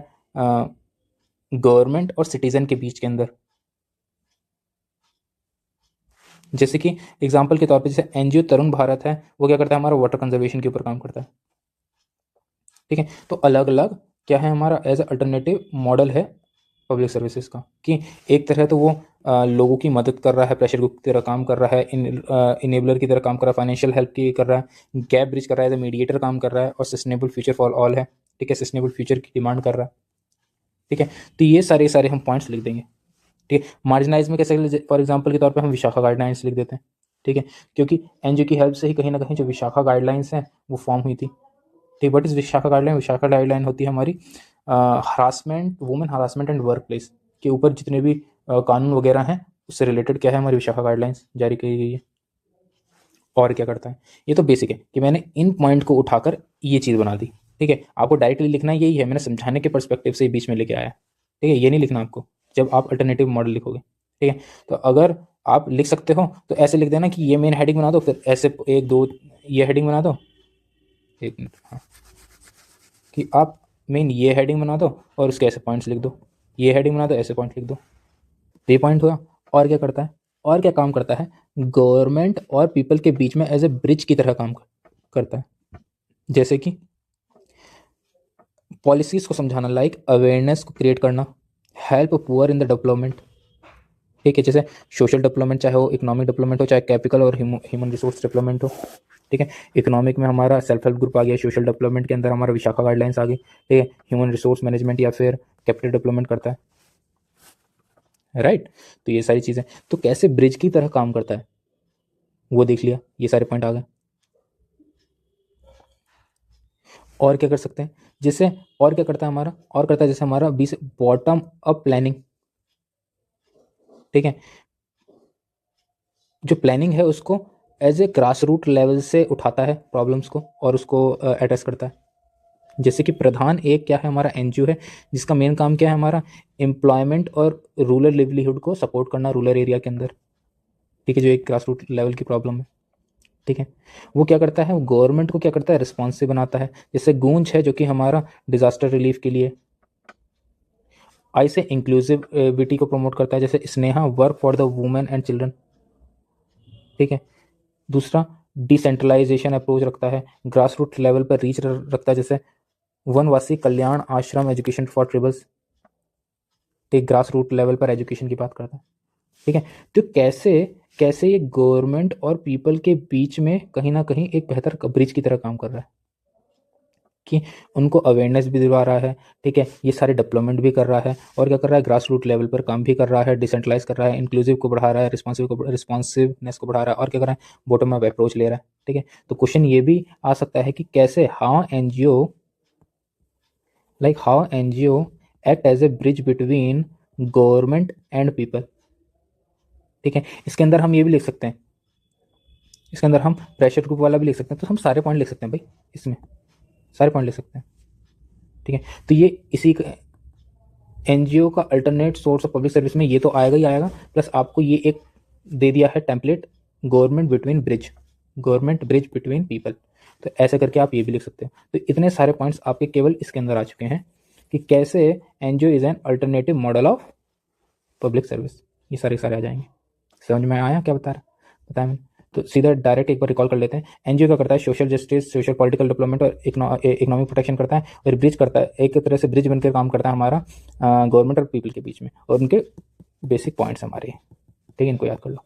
गवर्नमेंट और सिटीजन के बीच के अंदर, जैसे कि एग्जाम्पल के तौर पे जैसे एनजीओ तरुण भारत है, वो क्या करता है, हमारा वाटर कंजर्वेशन के ऊपर काम करता है, ठीक है। तो अलग अलग क्या है हमारा एज अल्टरनेटिव मॉडल है पब्लिक सर्विसेज का, कि एक तरह तो वो लोगों की मदद कर रहा है, प्रेशर ग्रुप की तरह काम कर रहा है, इनेबलर की तरह काम कर रहा है, फाइनेंशियल हेल्प की कर रहा है, गैप ब्रिज कर रहा है, मीडिएटर काम कर रहा है, और सस्टेनेबल फ्यूचर फॉर ऑल है। ठीक है, सस्टेनेबल फ्यूचर की डिमांड कर रहा है। ठीक है, तो ये सारे सारे हम पॉइंट्स लिख देंगे। ठीक है, मार्जिनाइज में कैसे, फॉर एग्जाम्पल के तौर पर हम विशाखा गाइडलाइंस लिख देते हैं। ठीक है, क्योंकि एनजीओ की हेल्प से ही कहीं ना कहीं जो विशाखा गाइडलाइंस हैं वो फॉर्म हुई थी। ठीक, what is Vishakha guideline? Vishakha guideline होती है हमारी harassment, women harassment and work place के ऊपर जितने भी कानून वगैरह हैं उससे रिलेटेड क्या है हमारी विशाखा गाइडलाइंस जारी की गई है। और क्या करता है, ये तो बेसिक है कि मैंने इन पॉइंट को उठाकर ये चीज़ बना दी। ठीक है, आपको डायरेक्टली लिखना यही है, मैंने समझाने के पर्सपेक्टिव से बीच में लेके आया। ठीक है, ये नहीं लिखना आपको जब आप अल्टरनेटिव मॉडल लिखोगे। ठीक है, तो अगर आप लिख सकते हो तो ऐसे लिख देना कि ये मेन हेडिंग बना दो, फिर ऐसे एक दो ये हेडिंग बना दो, एक मिनट, हाँ, कि आप मेन ये हेडिंग बना दो और उसके ऐसे पॉइंट्स लिख दो, ये हेडिंग बना दो, ऐसे पॉइंट लिख दो। ये पॉइंट हुआ। और क्या करता है, और क्या काम करता है, गवर्नमेंट और पीपल के बीच में एज ए ब्रिज की तरह काम करता है। जैसे कि पॉलिसीज को समझाना, लाइक अवेयरनेस को क्रिएट करना, help poor in the development. ठीक है, जैसे सोशल डेवलपमेंट, चाहे वो इकोनॉमिक डेवलपमेंट हो, चाहे कैपिटल और ह्यूमन रिसोर्स डेवलपमेंट हो। ठीक है, इकोनॉमिक में हमारा सेल्फ हेल्प ग्रुप आ गया, सोशल डेवलपमेंट के अंदर हमारा विशाखा गाइडलाइंस आ गई। ठीक है, ह्यूमन रिसोर्स मैनेजमेंट या फिर कैपिटल डेवलपमेंट करता है, राइट। तो ये सारी चीज़ें, तो कैसे ब्रिज की तरह काम करता है वो देख लिया, ये सारे पॉइंट आ गए। और क्या कर सकते हैं, जैसे और क्या करता है हमारा, और करता है जैसे हमारा बीस बॉटम अप प्लानिंग। ठीक है, जो प्लानिंग है उसको as a grass root level से उठाता है प्रॉब्लम्स को और उसको एड्रेस करता है। जैसे कि प्रधान एक क्या है हमारा एनजीओ है जिसका मेन काम क्या है हमारा, एम्प्लॉयमेंट और रूरल लिवलीहुड को सपोर्ट करना रूरल एरिया के अंदर। ठीक है, जो एक ग्रास रूट लेवल की प्रॉब्लम है। ठीक है, वो क्या करता है, वो गवर्नमेंट को क्या करता है, रिस्पॉन्सिव बनाता है। जैसे गूंज है जो कि हमारा डिजास्टर रिलीफ के लिए। आई से इंक्लूसिविटी को प्रमोट करता है, जैसे Sneha work for the women and children. ठीक है, दूसरा डिसेंट्रलाइजेशन अप्रोच रखता है, ग्रास रूट लेवल पर रीच रखता है, जैसे Vanvasi Kalyan Ashram education for tribals. ठीक, ग्रास रूट लेवल पर एजुकेशन की बात करता है। ठीक है, तो कैसे कैसे ये गवर्नमेंट और पीपल के बीच में कहीं ना कहीं एक बेहतर ब्रिज की तरह काम कर रहा है, कि उनको अवेयरनेस भी दिलवा रहा है। ठीक है, ये सारे डेवलपमेंट भी कर रहा है, और क्या कर रहा है, ग्रास रूट लेवल पर काम भी कर रहा है, डिसेंट्रलाइज कर रहा है, इंक्लूसिव को बढ़ा रहा है, रिस्पॉन्सिवनेस को बढ़ा रहा है, और क्या कर रहा है, बॉटम अप अप्रोच ले रहा है। ठीक है, तो क्वेश्चन ये भी आ सकता है कि कैसे, how NGO act as a bridge between government and people. ठीक है, इसके अंदर हम ये भी लिख सकते हैं, इसके अंदर हम प्रेशर ग्रुप वाला भी लिख सकते हैं, तो हम सारे पॉइंट लिख सकते हैं भाई, इसमें सारे पॉइंट लिख सकते हैं। ठीक है, तो ये इसी एनजीओ का alternate source of public service में ये तो आएगा ही आएगा, प्लस आपको ये एक दे दिया है template, government bridge between people. तो ऐसे करके आप ये भी लिख सकते हो। तो इतने सारे पॉइंट्स आपके केवल इसके अंदर आ चुके हैं कि कैसे NGO is an alternative model of public service, ये सारे सारे आ जाएंगे। समझ में आया क्या बताया मैंने? तो सीधा डायरेक्ट एक बार रिकॉल कर लेते हैं। एनजीओ क्या करता है, social justice, social political development और इकोनॉमिक प्रोटेक्शन करता है, और ब्रिज करता है, एक तरह से ब्रिज बनकर काम करता है हमारा गवर्नमेंट और पीपल के बीच में, और उनके बेसिक पॉइंट्स हमारे। ठीक है, इनको याद कर लो,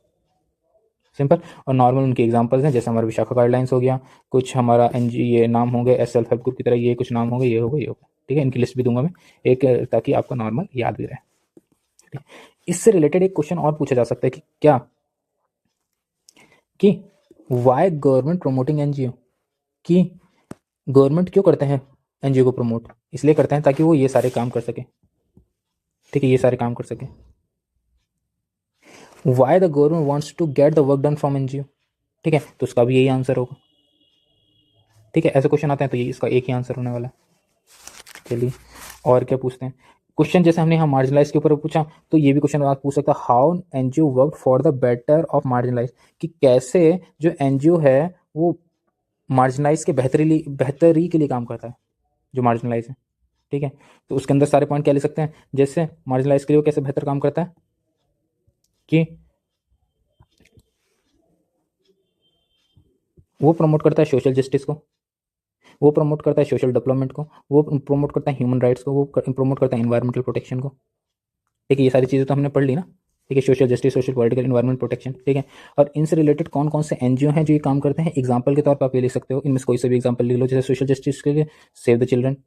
सिंपल। और नॉर्मल उनके एग्जांपल्स हैं, जैसे हमारा विशाखा गाइडलाइंस हो गया, कुछ हमारा एनजी ये नाम होंगे, एस सेल्फ हेल्प ग्रुप की तरह ये कुछ नाम होंगे, ये होगा ये होगा। ठीक है, इनकी लिस्ट भी दूंगा मैं एक, ताकि आपका नॉर्मल याद भी रहे। ठीक है? इससे रिलेटेड एक क्वेश्चन और पूछा जा सकता है कि क्या, कि वाई गवर्नमेंट प्रमोटिंग एनजीओ, कि गवर्नमेंट क्यों करते हैं एनजीओ को प्रमोट, इसलिए करते हैं ताकि वो ये सारे काम कर सके। ठीक है, ये सारे काम कर सके। Why the government wants to get the work done from NGO. ठीक है, तो उसका भी यही आंसर होगा। ठीक है, ऐसे क्वेश्चन आते हैं तो ये इसका एक ही आंसर होने वाला है। चलिए और क्या पूछते हैं क्वेश्चन, जैसे हमने यहाँ मार्जिनलाइज के ऊपर पूछा, तो ये भी क्वेश्चन आप पूछ सकता है, how NGO work for the better of marginalise, कि कैसे जो एनजीओ है वो मार्जिनलाइज के बेहतरी के लिए काम करता है, जो मार्जिनलाइज है। ठीक है, तो उसके अंदर सारे पॉइंट क्या ले सकते हैं, जैसे मार्जिनलाइज के लिए वो कैसे बेहतर काम करता है, कि वो प्रमोट करता है सोशल जस्टिस को, वो प्रमोट करता है सोशल डेवलपमेंट को, वो प्रमोट करता है ह्यूमन राइट्स को, वो प्रमोट करता है इन्वायरमेंटल प्रोटेक्शन को। ठीक है, ये सारी चीज़ें तो हमने पढ़ ली ना। ठीक है, social justice, social political, environment protection. ठीक है, और इनसे रिलेटेड कौन कौन से एनजीओ हैं जो ये काम करते हैं, एग्जाम्पल के तौर पर आप ये लिख सकते हो, इनमें से कोई से भी एग्जाम्पल लिख लो। जैसे सोशल जस्टिस के लिए Save the Children,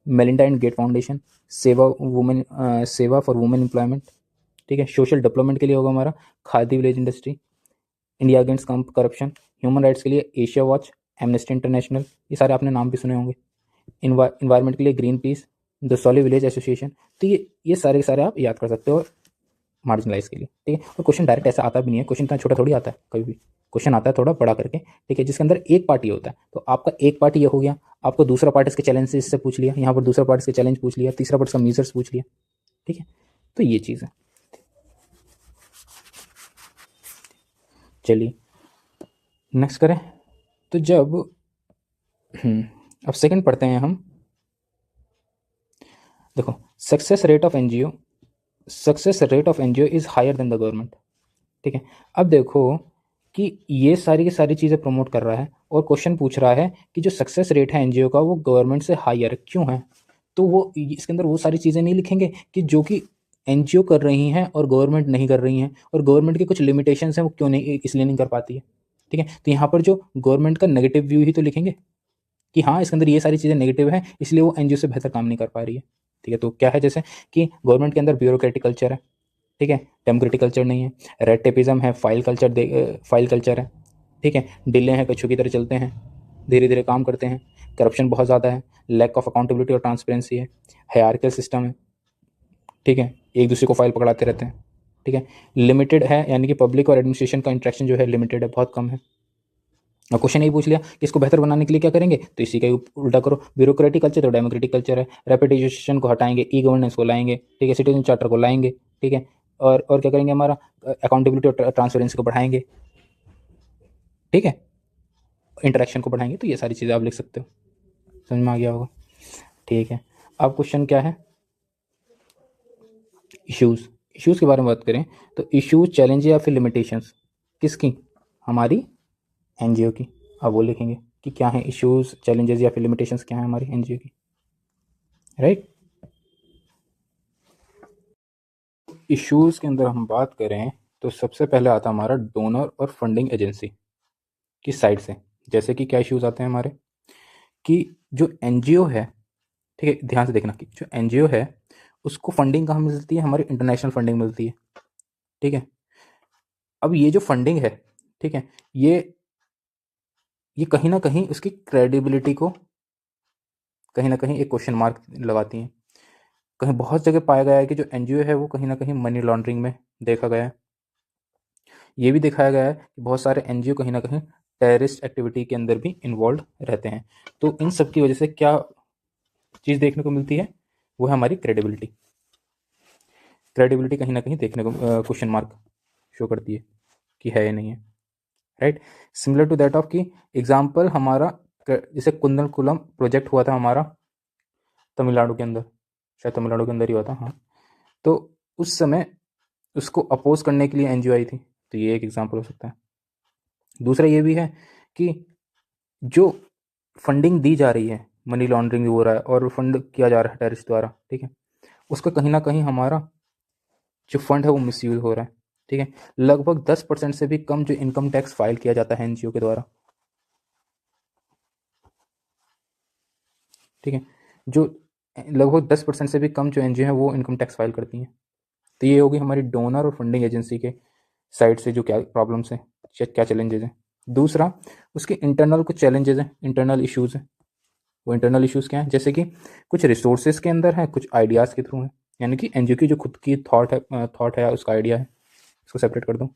Melinda and Gate Foundation, सेवा फॉर वुमेन एम्प्लॉयमेंट। ठीक है, सोशल डेवलपमेंट के लिए होगा हमारा Khadi village industry, India against corruption, human rights के लिए एशिया वॉच, एमनेस्टी इंटरनेशनल, ये सारे आपने नाम भी सुने होंगे। इन्वायरमेंट के लिए green peas, the सॉली village association. तो ये सारे के सारे आप याद कर सकते हो मार्जिनलाइज के लिए। ठीक है, और क्वेश्चन डायरेक्ट ऐसा आता भी नहीं है, क्वेश्चन इतना छोटा थोड़ी आता है कभी भी, क्वेश्चन आता है थोड़ा बड़ा करके। ठीक है, जिसके अंदर एक पार्ट ये होता है, तो आपका एक पार्ट ये हो गया, आपको दूसरा पार्ट इसके चैलेंज से इससे पूछ लिया, यहाँ पर दूसरा पार्ट इसके चैलेंज पूछ लिया, तीसरा पार्ट इसका मीजर्स पूछ लिया। ठीक है, तो ये चीज़ है। चलिए नेक्स्ट करें। तो जब अब सेकंड पढ़ते हैं हम। देखो, success rate of NGO, success rate of NGO is higher than the government. ठीक है, अब देखो कि ये सारी की सारी चीज़ें प्रमोट कर रहा है और क्वेश्चन पूछ रहा है कि जो सक्सेस रेट है एनजीओ का वो गवर्नमेंट से हायर क्यों है। तो वो इसके अंदर वो सारी चीज़ें नहीं लिखेंगे कि जो कि एनजीओ कर रही हैं और गवर्नमेंट नहीं कर रही हैं, और गवर्नमेंट की कुछ लिमिटेशंस हैं वो क्यों नहीं, इसलिए नहीं कर पाती है। ठीक है, तो यहाँ पर जो गवर्नमेंट का नेगेटिव व्यू ही तो लिखेंगे कि हाँ इसके अंदर ये सारी चीज़ें नेगेटिव हैं इसलिए वो एनजीओ से बेहतर काम नहीं कर पा रही है। ठीक है, तो क्या है, जैसे कि गवर्नमेंट के अंदर ब्यूरोक्रेटिक कल्चर है। ठीक है, डेमोक्रेटिक कल्चर नहीं है, रेड टेपिज्म है, फाइल कल्चर है। ठीक है, डिले हैं, कछुए की तरह चलते हैं, धीरे धीरे काम करते हैं, करप्शन बहुत ज़्यादा है, लैक ऑफ अकाउंटेबिलिटी और ट्रांसपेरेंसी है, हायरार्किकल सिस्टम है। ठीक है, एक दूसरे को फाइल पकड़ाते रहते हैं। ठीक है, लिमिटेड है, यानी कि पब्लिक और एडमिनिस्ट्रेशन का इंट्रैक्शन जो है लिमिटेड है, बहुत कम है। और क्वेश्चन यही पूछ लिया कि इसको बेहतर बनाने के लिए क्या करेंगे, तो इसी का उल्टा करो, ब्यूरोक्रेटिक कल्चर तो डेमोक्रेटिक कल्चर है, रेपुटेशन को हटाएंगे, ई गवर्नेंस को लाएंगे। ठीक है, सिटीजन चार्टर को लाएंगे। ठीक है, और क्या करेंगे, हमारा अकाउंटेबिलिटी और ट्रांसपेरेंसी को बढ़ाएंगे। ठीक है, इंटरेक्शन को बढ़ाएंगे। तो ये सारी चीज़ें आप लिख सकते हो, समझ में आ गया होगा। ठीक है, अब क्वेश्चन क्या है, इश्यूज़, इश्यूज़ के बारे में बात करें तो इश्यूज, चैलेंज या फिर लिमिटेशंस किसकी, हमारी एनजीओ की। अब वो लिखेंगे कि क्या है इश्यूज, चैलेंजेस या फिर लिमिटेशंस क्या है हमारी एनजीओ की, राइट। इश्यूज के अंदर हम बात करें तो सबसे पहले आता हमारा डोनर और फंडिंग एजेंसी की साइड से। जैसे कि क्या इश्यूज आते हैं हमारे, कि जो एनजीओ है, ठीक है ध्यान से देखना, कि जो एनजीओ है उसको फंडिंग कहाँ मिलती है, हमारी इंटरनेशनल फंडिंग मिलती है। ठीक है, अब ये जो फंडिंग है, ठीक है, ये कहीं ना कहीं उसकी क्रेडिबिलिटी को कहीं ना कहीं एक क्वेश्चन मार्क लगाती हैं। कहीं बहुत जगह पाया गया है कि जो एनजीओ है वो कहीं ना कहीं मनी लॉन्ड्रिंग में देखा गया है। ये भी दिखाया गया है कि बहुत सारे एनजीओ कहीं ना कहीं टेररिस्ट एक्टिविटी के अंदर भी इन्वॉल्व रहते हैं। तो इन सब की वजह से क्या चीज़ देखने को मिलती है, वो है हमारी क्रेडिबिलिटी। क्रेडिबिलिटी कहीं ना कहीं देखने को क्वेश्चन मार्क शो करती है कि है या नहीं है, right. Similar to that of की एग्जाम्पल हमारा, जैसे कुंदन कुलम प्रोजेक्ट हुआ था हमारा तमिलनाडु के अंदर, शायद तमिलनाडु के अंदर ही हुआ था, हाँ। तो उस समय उसको अपोज करने के लिए एनजीओ आई थी, तो ये एक एग्जाम्पल हो सकता है। दूसरा ये भी है कि जो फंडिंग दी जा रही है, मनी लॉन्ड्रिंग हो रहा है और फंड किया जा रहा है टेररिस्ट द्वारा, ठीक है, उसका कहीं ना कहीं हमारा जो फंड है वो मिसयूज हो रहा है। ठीक है, लगभग 10% से भी कम जो इनकम टैक्स फाइल किया जाता है एनजीओ के द्वारा। ठीक है, जो लगभग 10% से भी कम जो एनजीओ है वो इनकम टैक्स फाइल करती हैं। तो ये होगी हमारी डोनर और फंडिंग एजेंसी के साइड से जो क्या प्रॉब्लम्स हैं, क्या चैलेंजेस हैं। दूसरा, उसके इंटरनल कुछ चैलेंजेस हैं, इंटरनल इश्यूज़ हैं। वो इंटरनल इश्यूज़ क्या हैं, जैसे कि कुछ रिसोर्सेज के अंदर है, कुछ आइडियाज़ के थ्रू हैं, यानी कि एनजीओ की जो खुद की थॉट है उसका आइडिया है, इसको सेपरेट कर दूँ।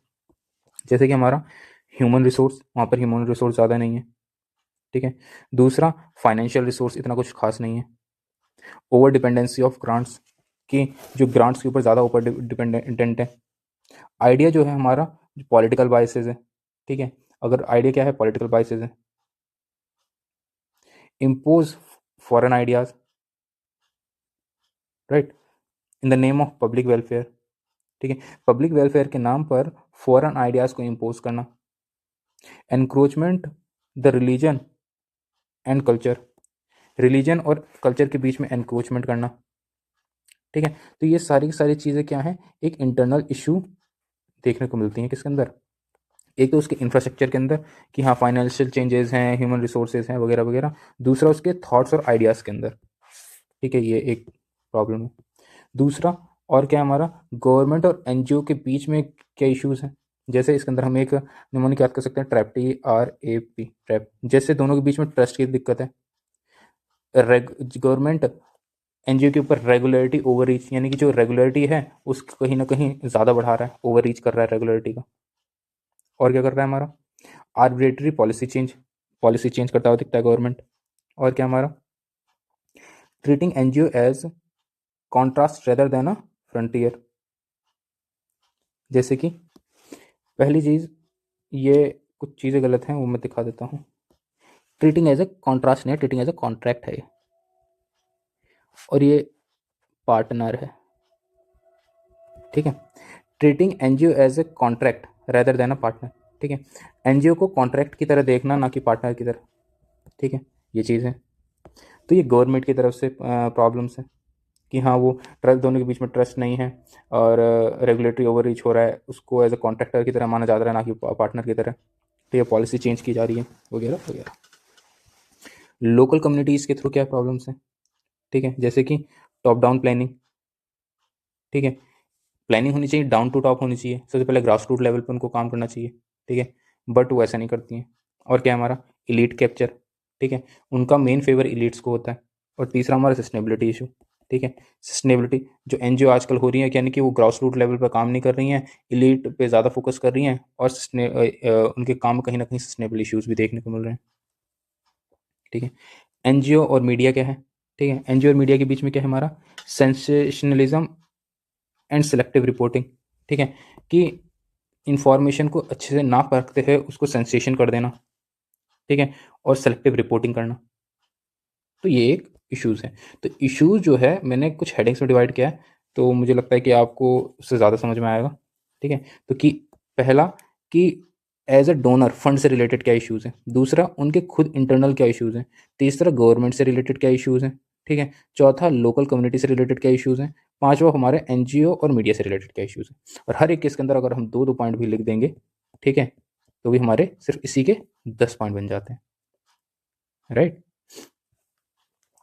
जैसे कि हमारा ह्यूमन रिसोर्स, वहाँ पर ह्यूमन रिसोर्स ज़्यादा नहीं है। ठीक है, दूसरा फाइनेंशियल रिसोर्स इतना कुछ खास नहीं है। ओवर डिपेंडेंसी ऑफ ग्रांट्स, कि जो ग्रांट्स के ऊपर ज़्यादा ऊपर डिपेंडेंट है। आइडिया जो है हमारा पॉलिटिकल बाइसेस है। ठीक है, अगर आइडिया क्या है, पॉलिटिकल बाइसेस है। Impose foreign ideas, right, in the name of public welfare. ठीक है, पब्लिक वेलफेयर के नाम पर फॉरेन आइडियाज को इम्पोज करना। Encroachment the religion and culture, religion और कल्चर के बीच में एनक्रोचमेंट करना, ठीक है। तो ये सारी की सारी चीज़ें क्या हैं, एक इंटरनल इशू देखने को मिलती हैं किसके अंदर, एक तो उसके इंफ्रास्ट्रक्चर के अंदर कि हाँ फाइनेंशियल चेंजेस हैं, ह्यूमन रिसोर्सेज हैं वगैरह वगैरह, दूसरा उसके थॉट्स और आइडियाज़ के अंदर, ठीक है, ये एक प्रॉब्लम है। दूसरा और क्या है हमारा, गवर्नमेंट और एनजीओ के बीच में क्या इश्यूज हैं, जैसे इसके अंदर हम एक निमोनिक याद कर सकते हैं, ट्रैप, TRAP, ट्रैप, जैसे दोनों के बीच में ट्रस्ट की दिक्कत है। गवर्नमेंट एनजीओ के ऊपर रेगुलरिटी ओवर रीच, यानी कि जो रेगुलरिटी है उसको कहीं ना कहीं ज़्यादा बढ़ा रहा है, ओवर रीच कर रहा है रेगुलरिटी का। और क्या कर रहा है हमारा, आर्बिट्रेटरी पॉलिसी चेंज करता हुआ दिखता है गवर्नमेंट। और क्या हमारा, treating NGO as contrast rather than a frontier, जैसे कि पहली चीज़, ये कुछ चीज़ें गलत हैं वो मैं दिखा देता हूँ। ट्रीटिंग एज ए कॉन्ट्रास्ट नहीं, ट्रीटिंग एज ए कॉन्ट्रैक्ट है ये, और ये पार्टनर है, ठीक है। Treating NGO as a contract rather than a partner, ठीक है। एनजीओ को कॉन्ट्रैक्ट की तरह देखना, ना कि पार्टनर की तरह, ठीक है, ये चीज़ है। तो ये गवर्नमेंट की तरफ से प्रॉब्लम्स है कि हाँ वो ट्रस्ट, दोनों के बीच में ट्रस्ट नहीं है, और रेगुलेटरी ओवर रीच हो रहा है, उसको एज ए कॉन्ट्रैक्टर की तरह माना जा रहा है, ना कि पार्टनर की तरह। तो ये पॉलिसी चेंज की जा रही है वगैरह वगैरह। लोकल कम्युनिटीज़ के थ्रू क्या प्रॉब्लम्स हैं, ठीक है, जैसे कि टॉप डाउन प्लानिंग, ठीक है, प्लानिंग होनी चाहिए, डाउन टू टॉप होनी चाहिए, सबसे पहले ग्रास रूट लेवल पर उनको काम करना चाहिए, ठीक है, बट वो ऐसा नहीं करती हैं। और क्या हमारा, इलीट कैप्चर, ठीक है, उनका मेन फेवर इलीट्स को होता है। और तीसरा हमारा सस्टेनेबिलिटी इशू, ठीक है, सस्टेनेबिलिटी जो एनजीओ आजकल हो रही है, यानी कि वो ग्रास रूट लेवल पर काम नहीं कर रही हैं, इलीट पे ज़्यादा फोकस कर रही हैं, और उनके काम में कहीं ना कहीं सस्टेनेबल इश्यूज भी देखने को मिल रहे हैं, ठीक है। एनजीओ और मीडिया क्या है, ठीक है, एनजीओ और मीडिया के बीच में क्या है हमारा, सेंसेशनलिज्म एंड सेलेक्टिव रिपोर्टिंग, ठीक है, कि इंफॉर्मेशन को अच्छे से ना परखते हुए उसको सेंसेशन कर देना, ठीक है, और सेलेक्टिव रिपोर्टिंग करना। तो ये एक इश्यूज़ है। तो इश्यूज़ जो है मैंने कुछ हेडिंग्स में डिवाइड किया है, तो मुझे लगता है कि आपको उससे ज़्यादा समझ में आएगा, ठीक है। तो कि पहला कि एज अ डोनर फंड से रिलेटेड क्या इश्यूज़ हैं, दूसरा उनके खुद इंटरनल क्या इश्यूज़ हैं, तीसरा गवर्नमेंट से रिलेटेड क्या इश्यूज़ हैं, ठीक है, चौथा लोकल कम्युनिटी से रिलेटेड क्या इश्यूज़ हैं, पांचवा हमारे एनजीओ और मीडिया से रिलेटेड क्या इश्यूज़ हैं। और हर एक केस के अंदर अगर हम दो दो पॉइंट भी लिख देंगे, ठीक है, तो भी हमारे सिर्फ इसी के 10 पॉइंट बन जाते हैं, राइट।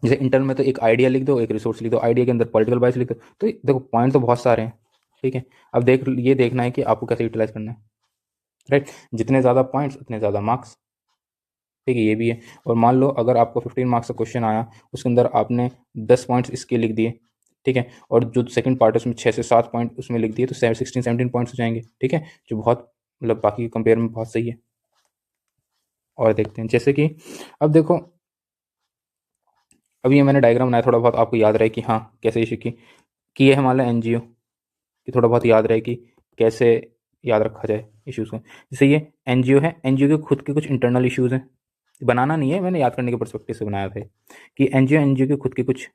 जैसे इंटरनल में तो एक आइडिया लिख दो, एक रिसोर्स लिख दो, आइडिया के अंदर पॉलिटिकल बायस लिख दो, तो देखो पॉइंट तो बहुत सारे हैं, ठीक है। अब ये देखना है कि आपको कैसे यूटिलाइज करना है, राइट। जितने ज़्यादा पॉइंट्स उतने ज़्यादा मार्क्स, ठीक है, ये भी है। और मान लो अगर आपको 15 मार्क्स का क्वेश्चन आया, उसके अंदर आपने 10 पॉइंट्स इसके लिख दिए, ठीक है, और जो सेकंड पार्ट है उसमें 6 से 7 पॉइंट उसमें लिख दिए, तो 16-17 पॉइंट्स हो जाएंगे, ठीक है, जो बहुत मतलब बाकी के कंपेयर में बहुत सही है। और देखते हैं जैसे कि अब देखो, अभी ये मैंने डायग्राम बनाया, थोड़ा बहुत आपको याद रहे कि हाँ कैसे इशू की ये हमारा एनजीओ, कि थोड़ा बहुत याद रहे कि कैसे याद रखा जाए इश्यूज़ को। जैसे ये एनजीओ है, एनजीओ के खुद के कुछ इंटरनल इश्यूज़ हैं, बनाना नहीं है, मैंने याद करने के पर्सपेक्टिव से बनाया था कि एनजीओ के खुद के कुछ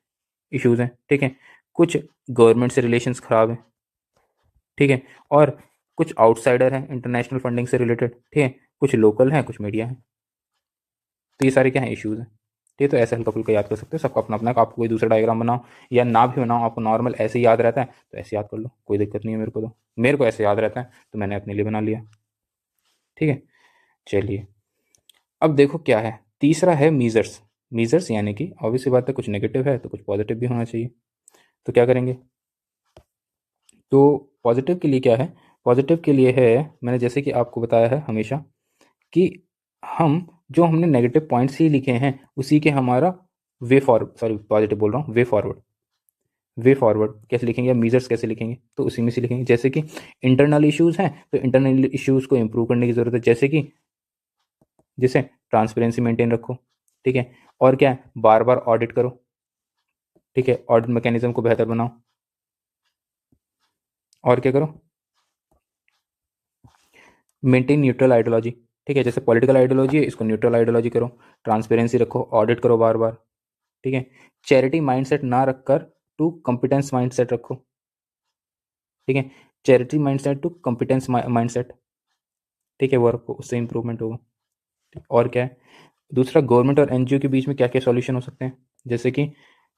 इश्यूज़ हैं, ठीक है, कुछ गवर्नमेंट से रिलेशंस ख़राब हैं, ठीक है, और कुछ आउटसाइडर हैं इंटरनेशनल फंडिंग से रिलेटेड, ठीक है, कुछ लोकल हैं, कुछ मीडिया हैं। तो ये सारे क्या हैं, इश्यूज़ हैं, ठीक है। तो ऐसे हल्का फुल्का याद कर सकते हो, सबका अपना अपना, आपको कोई दूसरा डायग्राम बनाओ या ना भी बनाओ, आपको नॉर्मल ऐसे ही याद रहता है तो ऐसे याद कर लो, कोई दिक्कत नहीं है। मेरे को ऐसे याद रहता है तो मैंने अपने लिए बना लिया, ठीक है। चलिए अब देखो क्या है, तीसरा है मीजर्स। मीजर्स यानी कि ऑब्वियस सी बात है, कुछ नेगेटिव है तो कुछ पॉजिटिव भी होना चाहिए। तो क्या करेंगे, तो पॉजिटिव के लिए क्या है, पॉजिटिव के लिए है, मैंने जैसे कि आपको बताया है हमेशा कि हम जो हमने नेगेटिव पॉइंट्स ही लिखे हैं उसी के हमारा वे फॉरवर्ड, सॉरी पॉजिटिव बोल रहा हूँ, वे फॉरवर्ड कैसे लिखेंगे या मीजर्स कैसे लिखेंगे, तो उसी में से लिखेंगे। जैसे कि इंटरनल इश्यूज़ हैं तो इंटरनल इश्यूज़ को इम्प्रूव करने की ज़रूरत है, जैसे ट्रांसपेरेंसी मेंटेन रखो, ठीक है, और क्या है, बार बार ऑडिट करो, ठीक है, ऑडिट मैकेनिज्म को बेहतर बनाओ, और क्या करो, मेंटेन न्यूट्रल आइडियोलॉजी, ठीक है, जैसे पॉलिटिकल आइडियोलॉजी है इसको न्यूट्रल आइडियोलॉजी करो, ट्रांसपेरेंसी रखो, ऑडिट करो बार बार, ठीक है, चैरिटी माइंडसेट ना रखकर टू कॉम्पिटेंस माइंडसेट रखो, ठीक है, charity mindset to competence mindset, ठीक है, वो रखो, उससे इंप्रूवमेंट होगा। और क्या है, दूसरा गवर्नमेंट और एनजीओ के बीच में क्या क्या सॉल्यूशन हो सकते हैं, जैसे कि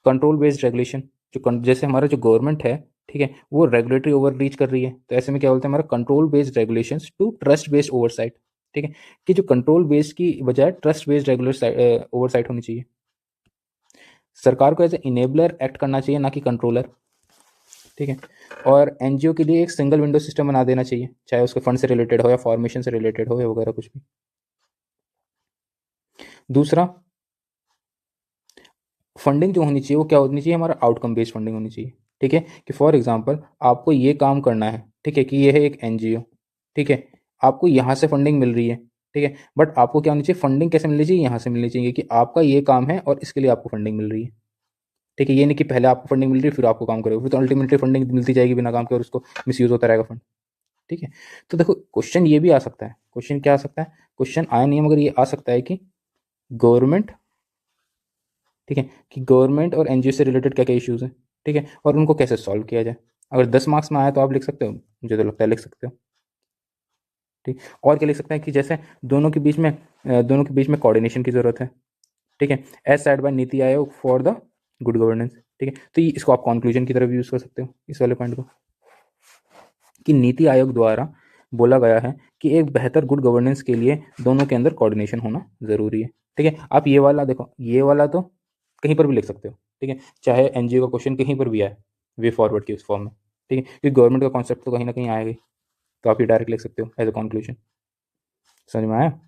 कंट्रोल बेस्ड रेगुलेशन, जैसे हमारा जो गवर्नमेंट है, ठीक है, वो रेगुलेटरी ओवर रीच कर रही है, तो ऐसे में क्या बोलते हैं हमारा control based regulations to trust based oversight. ठीक है, कि जो कंट्रोल बेस्ड की बजाय ट्रस्ट बेस्ड रेगुलर ओवरसाइट होनी चाहिए। सरकार को एज ए इनेबलर एक्ट करना चाहिए, ना कि कंट्रोलर। ठीक है, और एनजीओ के लिए एक सिंगल विंडो सिस्टम बना देना चाहिए, चाहे उसके फंड से रिलेटेड हो या फॉर्मेशन से रिलेटेड हो या वगैरह कुछ भी। दूसरा, फंडिंग जो होनी चाहिए वो क्या होनी चाहिए, हमारा आउटकम बेस्ड फंडिंग होनी चाहिए। ठीक है, कि फॉर एग्जांपल आपको ये काम करना है, ठीक है, कि ये है एक एनजीओ, ठीक है, आपको यहाँ से फंडिंग मिल रही है, ठीक है, बट आपको क्या होनी चाहिए, फंडिंग कैसे मिलनी चाहिए, यहाँ से मिलनी चाहिए कि आपका ये काम है और इसके लिए आपको फंडिंग मिल रही है। ठीक है, ये नहीं कि पहले आपको फंडिंग मिल रही है फिर आपको काम करोगे, फिर तो अल्टीमेटली फंडिंग मिलती जाएगी बिना काम के और उसको मिसयूज होता रहेगा फंड। ठीक है, तो देखो क्वेश्चन ये भी आ सकता है, क्वेश्चन क्या आ सकता है, क्वेश्चन आया नहीं है मगर ये आ सकता है कि गवर्नमेंट, ठीक है, कि गवर्नमेंट और एनजीओ से रिलेटेड क्या क्या इश्यूज हैं, ठीक है, और उनको कैसे सॉल्व किया जाए। अगर 10 मार्क्स में आया तो आप लिख सकते हो, मुझे तो लगता है लिख सकते हो। ठीक, और क्या लिख सकते हैं कि जैसे दोनों के बीच में कोऑर्डिनेशन की जरूरत है। ठीक है, as said bye NITI Aayog for the good governance. ठीक है, तो इसको आप कंक्लूजन की तरफ यूज कर सकते हो इस वाले पॉइंट को, कि नीति आयोग द्वारा बोला गया है कि एक बेहतर गुड गवर्नेंस के लिए दोनों के अंदर कोऑर्डिनेशन होना जरूरी है। ठीक है, आप ये वाला देखो, ये वाला तो कहीं पर भी लिख सकते हो। ठीक है, चाहे एनजीओ का क्वेश्चन कहीं पर भी आए वे फॉरवर्ड की उस फॉर्म में। ठीक है, क्योंकि गवर्नमेंट का कॉन्सेप्ट तो कहीं ना कहीं आएगा ही, तो आप ये डायरेक्ट लिख सकते हो एज अ कंक्लूजन। समझ में आया?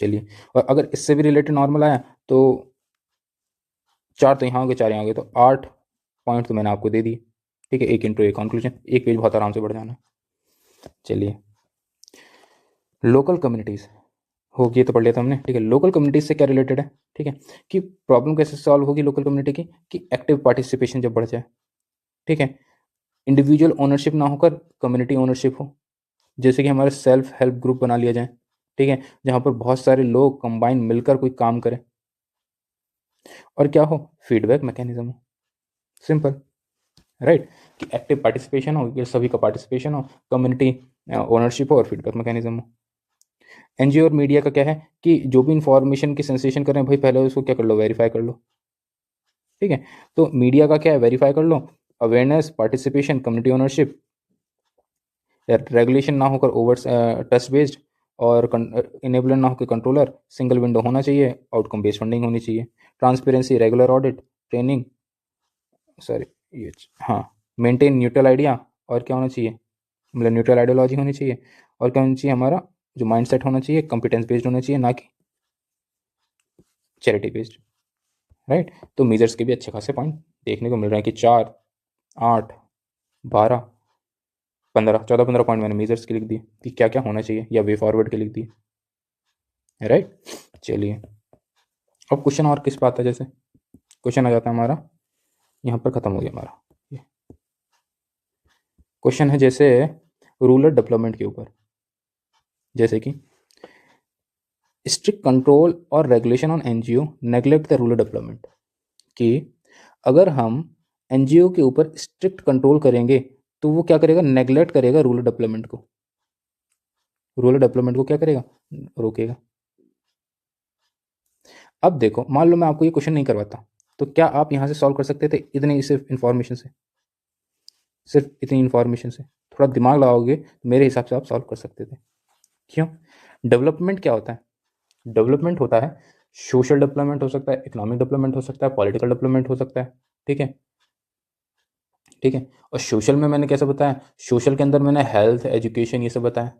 चलिए, और अगर इससे भी रिलेटेड नॉर्मल आया तो 4 तो यहाँ हो गए, 4 यहाँ हो गए, तो 8 पॉइंट तो मैंने आपको दे दिए। ठीक है, एक इंटू एक कंक्लूजन, एक पेज बहुत आराम से बढ़ जाना। चलिए, लोकल कम्युनिटीज़ हो गई तो पढ़ लिया था हमने। ठीक है, लोकल कम्युनिटीज से क्या रिलेटेड है, ठीक है, कि प्रॉब्लम कैसे सॉल्व होगी लोकल कम्युनिटी की, कि एक्टिव पार्टिसिपेशन जब बढ़ जाए। ठीक है, इंडिविजुअल ओनरशिप ना होकर कम्युनिटी ओनरशिप हो, जैसे कि हमारे सेल्फ हेल्प ग्रुप बना लिया जाए। ठीक है, जहाँ पर बहुत सारे लोग कंबाइन मिलकर कोई काम करें, और क्या हो, फीडबैक मैकेनिज्म हो। सिंपल, राइट, कि एक्टिव पार्टिसिपेशन हो, ये सभी का पार्टिसिपेशन हो, कम्युनिटी ओनरशिप हो और फीडबैक मैकेनिज्म हो। एनजीओ और मीडिया का क्या है, कि जो भी इंफॉर्मेशन की सेंसेशन कर रहे हैं भाई पहले उसको क्या कर लो, वेरीफाई कर लो। ठीक है, तो मीडिया का क्या है, वेरीफाई कर लो, awareness, participation, community ownership, regulation ना होकर ओवर ट्रस्ट बेस्ड, और इनेबलर ना होकर कंट्रोलर, सिंगल विंडो होना चाहिए, आउटकम बेस्ड फंडिंग होनी चाहिए, transparency, regular audit, training, sorry ये, हाँ, मेंटेन न्यूट्रल आइडिया, और क्या होना चाहिए, मतलब न्यूट्रल आइडियोलॉजी होनी चाहिए, और क्या होना चाहिए, हमारा जो माइंडसेट होना चाहिए कॉम्पिटेंस बेस्ड होना चाहिए, ना कि चैरिटी बेस्ड। राइट, तो मेजर्स के भी अच्छे खासे पॉइंट देखने को मिल रहे हैं कि 4, 8, 12, 15, 14-15 पॉइंट मैंने मेजर्स के लिख दिए कि क्या क्या होना चाहिए, या वे फॉरवर्ड के लिख दिए। राइट, चलिए, अब क्वेश्चन और किस बात है, जैसे क्वेश्चन आ जाता है हमारा, यहाँ पर खत्म हो गया हमारा ये क्वेश्चन है, जैसे रूरल डेवलपमेंट के ऊपर, जैसे कि स्ट्रिक्ट कंट्रोल और regulation on NGO neglect the rural development, कि अगर हम एनजीओ के ऊपर स्ट्रिक्ट कंट्रोल करेंगे तो वो क्या करेगा, नेग्लेक्ट करेगा रूरल डेवलपमेंट को, रूरल डेवलपमेंट को क्या करेगा, रोकेगा। अब देखो, मान लो मैं आपको ये क्वेश्चन नहीं करवाता, तो क्या आप यहाँ से सॉल्व कर सकते थे इतने सिर्फ इन्फॉर्मेशन से, सिर्फ इतनी इन्फॉर्मेशन से थोड़ा दिमाग लगाओगे तो मेरे हिसाब से आप सॉल्व कर सकते थे। क्यों? डेवलपमेंट क्या होता है, डेवलपमेंट होता है, सोशल डेवलपमेंट हो सकता है, इकोनॉमिक डेवलपमेंट हो सकता है, पॉलिटिकल डेवलपमेंट हो सकता है। ठीक है, ठीक है, और सोशल में मैंने कैसे बताया, सोशल के अंदर मैंने हेल्थ, एजुकेशन, ये सब बताया।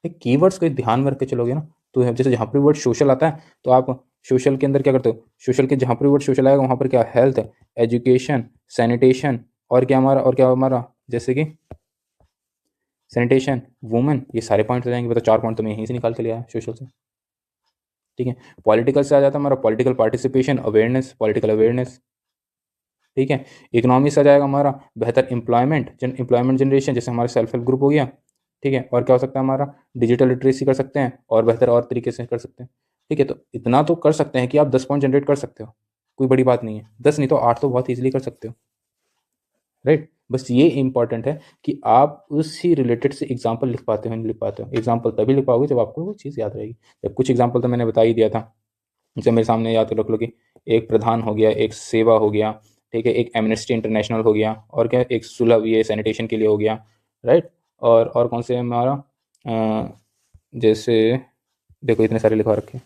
एक कीवर्ड्स को ध्यान में रख के चलोगे ना, तो जैसे जहाँ पर वर्ड सोशल आता है तो आप सोशल के अंदर क्या करते हो, सोशल के जहाँ पर वर्ड सोशल आएगा वहाँ पर क्या, हेल्थ, एजुकेशन, सैनिटेशन, और क्या हमारा जैसे कि सैनिटेशन, वुमेन, ये सारे पॉइंट्स आ जाएंगे। मतलब 4 पॉइंट तो मैं यहीं से निकाल के लिया है सोशल से। ठीक है, पॉलिटिकल से आ जाता है हमारा political participation, awareness, political awareness. ठीक है, इकोनॉमी से आ जाएगा हमारा बेहतर एम्प्लॉयमेंट जनरेशन, जैसे हमारा सेल्फ हेल्प ग्रुप हो गया। ठीक है, और क्या हो सकता है हमारा, डिजिटल लिटरेसी कर सकते हैं, और बेहतर और तरीके से कर सकते हैं। ठीक है, तो इतना तो कर सकते हैं कि आप 10 पॉइंट जनरेट कर सकते हो, कोई बड़ी बात नहीं है, 10 नहीं तो 8 तो बहुत ईजिली कर सकते हो। राइट, बस ये इंपॉर्टेंट है कि आप उसी रिलेटेड से एग्जाम्पल लिख पाते हो, नहीं लिख पाते हो। एग्जाम्पल तभी लिख पाओगे जब आपको वो चीज़ याद रहेगी। जब कुछ एग्जाम्पल तो मैंने बता ही दिया था, जैसे मेरे सामने याद रख लो कि एक प्रधान हो गया, एक सेवा हो गया, ठीक है, एक एमनेस्टी इंटरनेशनल हो गया, और क्या, एक सुलभ, ये सैनिटेशन के लिए हो गया, राइट। और कौन से है हमारा, जैसे देखो इतने सारे लिखवा रखे हैं,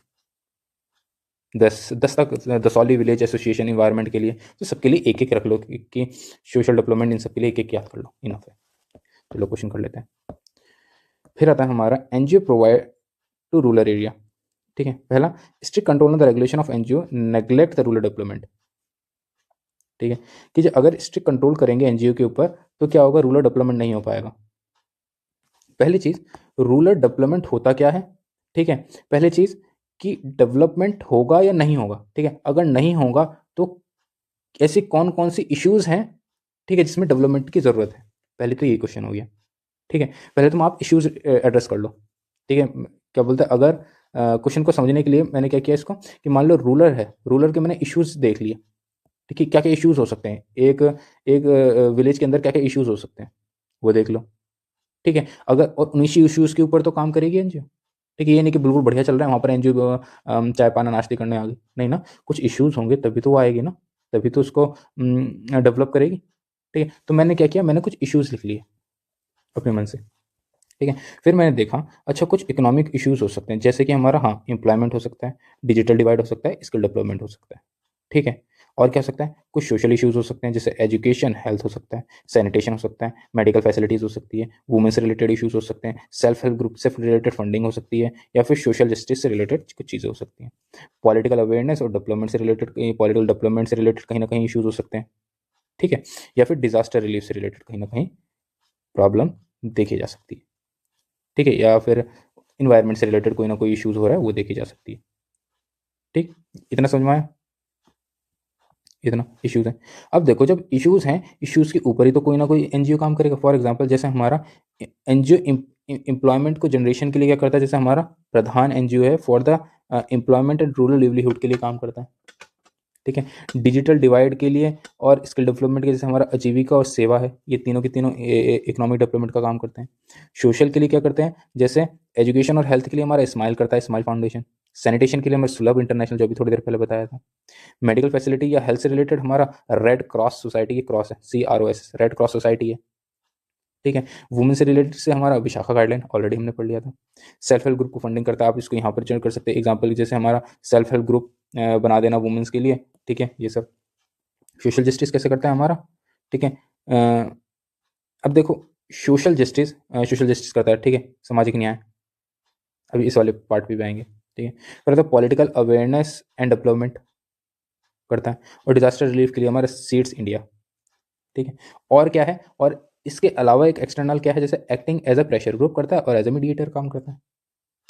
10 तक, दसौली विलेज एसोसिएशन इन्वायरमेंट के लिए, तो सबके लिए एक एक रख लो कि सोशल डेवलपमेंट, इन सबके लिए एक एक याद कर लो, इनफ है। चलो क्वेश्चन कर लेते हैं। फिर आता है हमारा NGO provide to rural area, ठीक है। पहला, strict control on the regulation of NGO neglect the rural development, ठीक है, कि जो अगर स्ट्रिक्ट कंट्रोल करेंगे एनजीओ के ऊपर तो क्या होगा, रूरल डेवलपमेंट नहीं हो पाएगा। पहली चीज, रूरल डेवलपमेंट होता क्या है, ठीक है। पहली चीज कि डेवलपमेंट होगा या नहीं होगा, ठीक है। अगर नहीं होगा तो ऐसी कौन कौन सी इश्यूज हैं, ठीक है, जिसमें डेवलपमेंट की जरूरत है। पहले तो ये क्वेश्चन हो गया, ठीक है। पहले तुम आप इश्यूज एड्रेस कर लो, ठीक है। क्या बोलते हैं, अगर क्वेश्चन को समझने के लिए मैंने क्या किया इसको, कि मान लो रूलर है, रूलर के मैंने इश्यूज देख लिए, ठीक है, क्या क्या इश्यूज हो सकते हैं, एक एक विलेज के अंदर क्या क्या इश्यूज हो सकते हैं, वो देख लो, ठीक है। अगर और उन्हीं इश्यूज के ऊपर तो काम करेगी एनजीओ, ठीक है। ये नहीं कि बिल्कुल बढ़िया चल रहा है वहाँ पर एनजीओ चाय पाना नाश्ते करने आ गई, नहीं ना, कुछ इश्यूज होंगे तभी तो वो आएगी ना, तभी तो उसको डेवलप करेगी, ठीक है। तो मैंने क्या किया, मैंने कुछ इश्यूज लिख लिए अपने मन से, ठीक है। फिर मैंने देखा, अच्छा कुछ इकोनॉमिक इश्यूज हो सकते हैं, जैसे कि हमारा, हाँ, एम्प्लॉयमेंट हो सकता है, डिजिटल डिवाइड हो सकता है, स्किल डेवलपमेंट हो सकता है, ठीक है। और क्या हो सकता है, कुछ सोशल इश्यूज हो सकते हैं, जैसे एजुकेशन, हेल्थ हो सकता है, सैनिटेशन हो सकता है, मेडिकल फैसिलिटीज हो सकती है, वुमेन से रिलेटेड इश्यूज हो सकते हैं, सेल्फ हेल्प ग्रुप से रिलेटेड फंडिंग हो सकती है, या फिर सोशल जस्टिस से रिलेटेड कुछ चीज़ें हो सकती हैं, पॉलिटिकल अवेयरनेस और डेवलपमेंट से रिलेटेड, पॉलिटिकल डेवलपमेंट से रिलेटेड कहीं ना कहीं इश्यूज हो सकते हैं, ठीक है। या फिर डिजास्टर रिलीफ से रिलेटेड कहीं ना कहीं प्रॉब्लम देखी जा सकती है, ठीक है। या फिर इन्वायरमेंट से रिलेटेड कोई ना कोई इश्यूज हो रहा है, वो देखी जा सकती है, ठीक। इतना समझ में आया, इतना इश्यूज हैं। अब देखो, जब इश्यूज हैं, इश्यूज के ऊपर ही तो कोई ना कोई एनजीओ काम करेगा। फॉर एग्जांपल, जैसे हमारा एनजीओ एम्प्लॉयमेंट को जनरेशन के लिए क्या करता है, जैसे हमारा प्रधान एनजीओ है for the employment and rural livelihood के लिए काम करता है, ठीक है। डिजिटल डिवाइड के लिए और स्किल डेवलपमेंट के, जैसे हमारा आजीविका और सेवा है, ये तीनों के तीनों इकोनॉमिक डेवलपमेंट का काम करते हैं। सोशल के लिए क्या करते हैं, जैसे एजुकेशन और हेल्थ के लिए हमारा स्माइल करता है, स्माइल फाउंडेशन। सैनिटेशन के लिए हमारा सुलभ इंटरनेशनल, जो अभी थोड़ी देर पहले बताया था। मेडिकल फैसिलिटी या हेल्थ से रिलेटेड हमारा रेड क्रॉस सोसाइटी, की क्रॉस है, CROS, रेड क्रॉस सोसाइटी है, ठीक है। वुमेन से रिलेटेड से हमारा विशाखा गाइडलाइन, ऑलरेडी हमने पढ़ लिया था। सेल्फ हेल्प ग्रुप को फंडिंग करता है, आप इसको यहाँ पर ज्वाइन कर सकते हैं। एग्जाम्पल जैसे हमारा सेल्फ हेल्प ग्रुप बना देना वुमेन्स के लिए, ठीक है, ये सब। सोशल जस्टिस कैसे करता है हमारा, ठीक है। अब देखो, सोशल जस्टिस करता है, ठीक है, सामाजिक न्याय, अभी इस वाले पार्ट पे भी आएंगे, ठीक है। फिर आता है पॉलिटिकल अवेयरनेस एंड डेवलपमेंट करता है, और डिजास्टर रिलीफ के लिए हमारा सीड्स इंडिया, ठीक है। और क्या है, और इसके अलावा एक एक्सटर्नल क्या है, जैसे acting as a pressure group करता है और एज अ मीडिएटर काम करता है।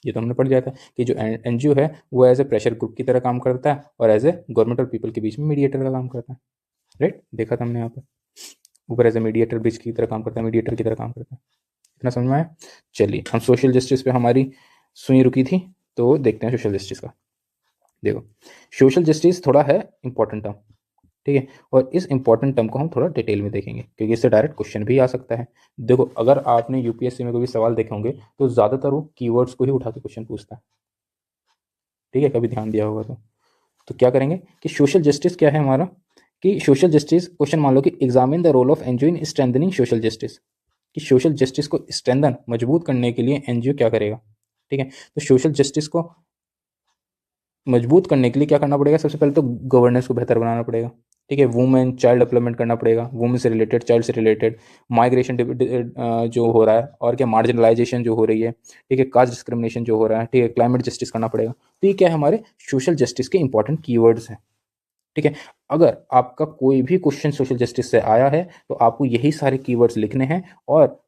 ये तो हमने पढ़ लिया था कि जो एनजीओ है वो एज ए प्रेशर ग्रुप की तरह काम करता है और एज ए गवर्नमेंट और पीपल के बीच में मीडिएटर का काम करता है, राइट, देखा था हमने यहाँ पर, ऊपर एज ए मीडिएटर ब्रिज की तरह काम करता है, मीडिएटर की तरह काम करता है। इतना समझ में आया। चलिए, हम सोशल जस्टिस पे हमारी सुई रुकी थी, तो देखते हैं सोशल जस्टिस का। देखो, सोशल जस्टिस थोड़ा है इंपॉर्टेंट टर्म, ठीक है, और इस इंपॉर्टेंट टर्म को हम थोड़ा डिटेल में देखेंगे, क्योंकि इससे डायरेक्ट क्वेश्चन भी आ सकता है। देखो, अगर आपने यूपीएससी में कोई सवाल देखे होंगे तो ज़्यादातर वो कीवर्ड्स को ही उठा के क्वेश्चन पूछता है, ठीक है, कभी ध्यान दिया होगा तो क्या करेंगे कि सोशल जस्टिस क्या है हमारा, कि सोशल जस्टिस क्वेश्चन मान लो कि examine the role of NGO in strengthening social justice, कि सोशल जस्टिस को स्ट्रेंथन, मजबूत करने के लिए एनजीओ क्या करेगा, ठीक है। तो सोशल जस्टिस को मजबूत करने के लिए क्या करना पड़ेगा, सबसे पहले तो गवर्नेंस को बेहतर बनाना पड़ेगा, ठीक है। वुमेन चाइल्ड डेवलपमेंट करना पड़ेगा, वुमेन से रिलेटेड, चाइल्ड से रिलेटेड, माइग्रेशन जो हो रहा है, और क्या मार्जिनलाइजेशन जो हो रही है, ठीक है, कास्ट डिस्क्रिमिनेशन जो हो रहा है, ठीक है, क्लाइमेट जस्टिस करना पड़ेगा। तो ये क्या है, हमारे सोशल जस्टिस के इंपॉर्टेंट कीवर्ड्स हैं, ठीक है। अगर आपका कोई भी क्वेश्चन सोशल जस्टिस से आया है तो आपको यही सारे कीवर्ड्स लिखने हैं, और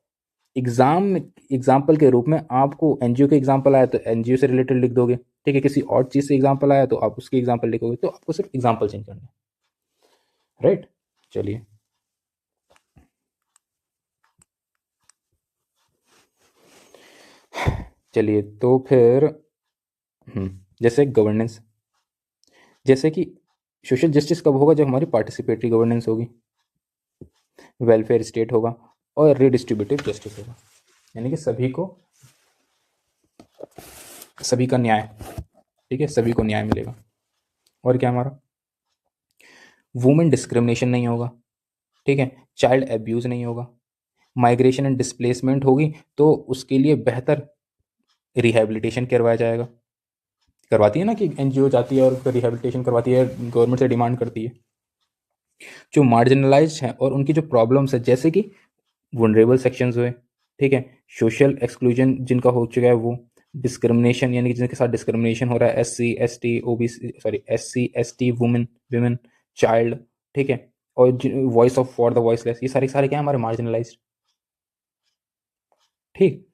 एग्जाम्पल के रूप में आपको एनजीओ के एग्जाम्पल आया तो एनजीओ से रिलेटेड लिख दोगे, ठीक है। किसी और चीज से एग्जाम्पल आया तो आप उसके एग्जाम्पल लिखोगे, तो आपको सिर्फ एग्जाम्पल चेंज करना है, राइट। चलिए, चलिए तो फिर, जैसे गवर्नेंस, जैसे कि सोशल जस्टिस कब होगा, जब हमारी पार्टिसिपेटरी गवर्नेंस होगी, वेलफेयर स्टेट होगा, और रिडिस्ट्रीब्यूटिव जस्टिस होगा, यानी कि सभी का न्याय, ठीक है, सभी को न्याय मिलेगा। और क्या हमारा, वुमेन डिस्क्रिमिनेशन नहीं होगा, ठीक है, चाइल्ड एब्यूज़ नहीं होगा, माइग्रेशन एंड डिस्प्लेसमेंट होगी तो उसके लिए बेहतर रिहैबिलिटेशन करवाया जाएगा, करवाती है ना कि एनजीओ जाती है और रिहैबिलिटेशन करवाती है, गवर्नमेंट से डिमांड करती है। जो मार्जिनलाइज हैं और उनकी जो प्रॉब्लम्स है, जैसे कि वनरेबल सेक्शंस हुए, ठीक है, सोशल एक्सक्लूजन जिनका हो चुका है, वो डिस्क्रिमिनेशन यानी कि जिनके साथ डिस्क्रिमिनेशन हो रहा है, SC ST OBC, sorry SC ST, women women, child, ठीक है, और voice of for the voiceless, ये सारे सारे क्या है हमारे मार्जिनलाइज, ठीक।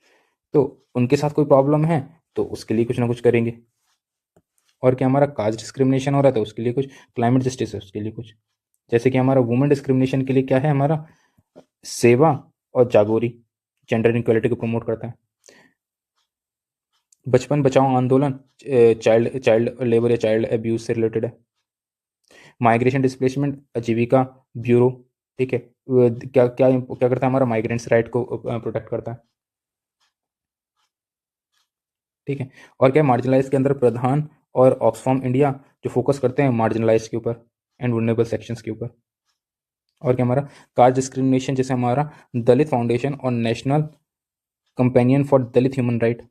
तो उनके साथ कोई प्रॉब्लम है तो उसके लिए कुछ ना कुछ करेंगे। और क्या हमारा कास्ट डिस्क्रिमिनेशन हो रहा था उसके लिए कुछ, क्लाइमेट जस्टिस है उसके लिए कुछ, जैसे कि हमारा वुमेन डिस्क्रिमिनेशन के लिए क्या है हमारा, सेवा और जागोरी, जेंडर इक्वलिटी को प्रमोट करता है। बचपन बचाओ आंदोलन चाइल्ड चाइल्ड लेबर या चाइल्ड अब्यूज से रिलेटेड है। माइग्रेशन डिस्प्लेसमेंट आजीविका ब्यूरो, ठीक है, क्या क्या क्या करता है हमारा, माइग्रेंट्स राइट को प्रोटेक्ट करता है, ठीक है। और क्या मार्जिनलाइज के अंदर प्रधान और ऑक्सफाम इंडिया जो फोकस करते हैं मार्जिनलाइज के ऊपर एंड वुल्नरेबल सेक्शंस के ऊपर। और क्या हमारा, कास्ट डिस्क्रिमिनेशन जैसे हमारा दलित फाउंडेशन और national companion for Dalit human right,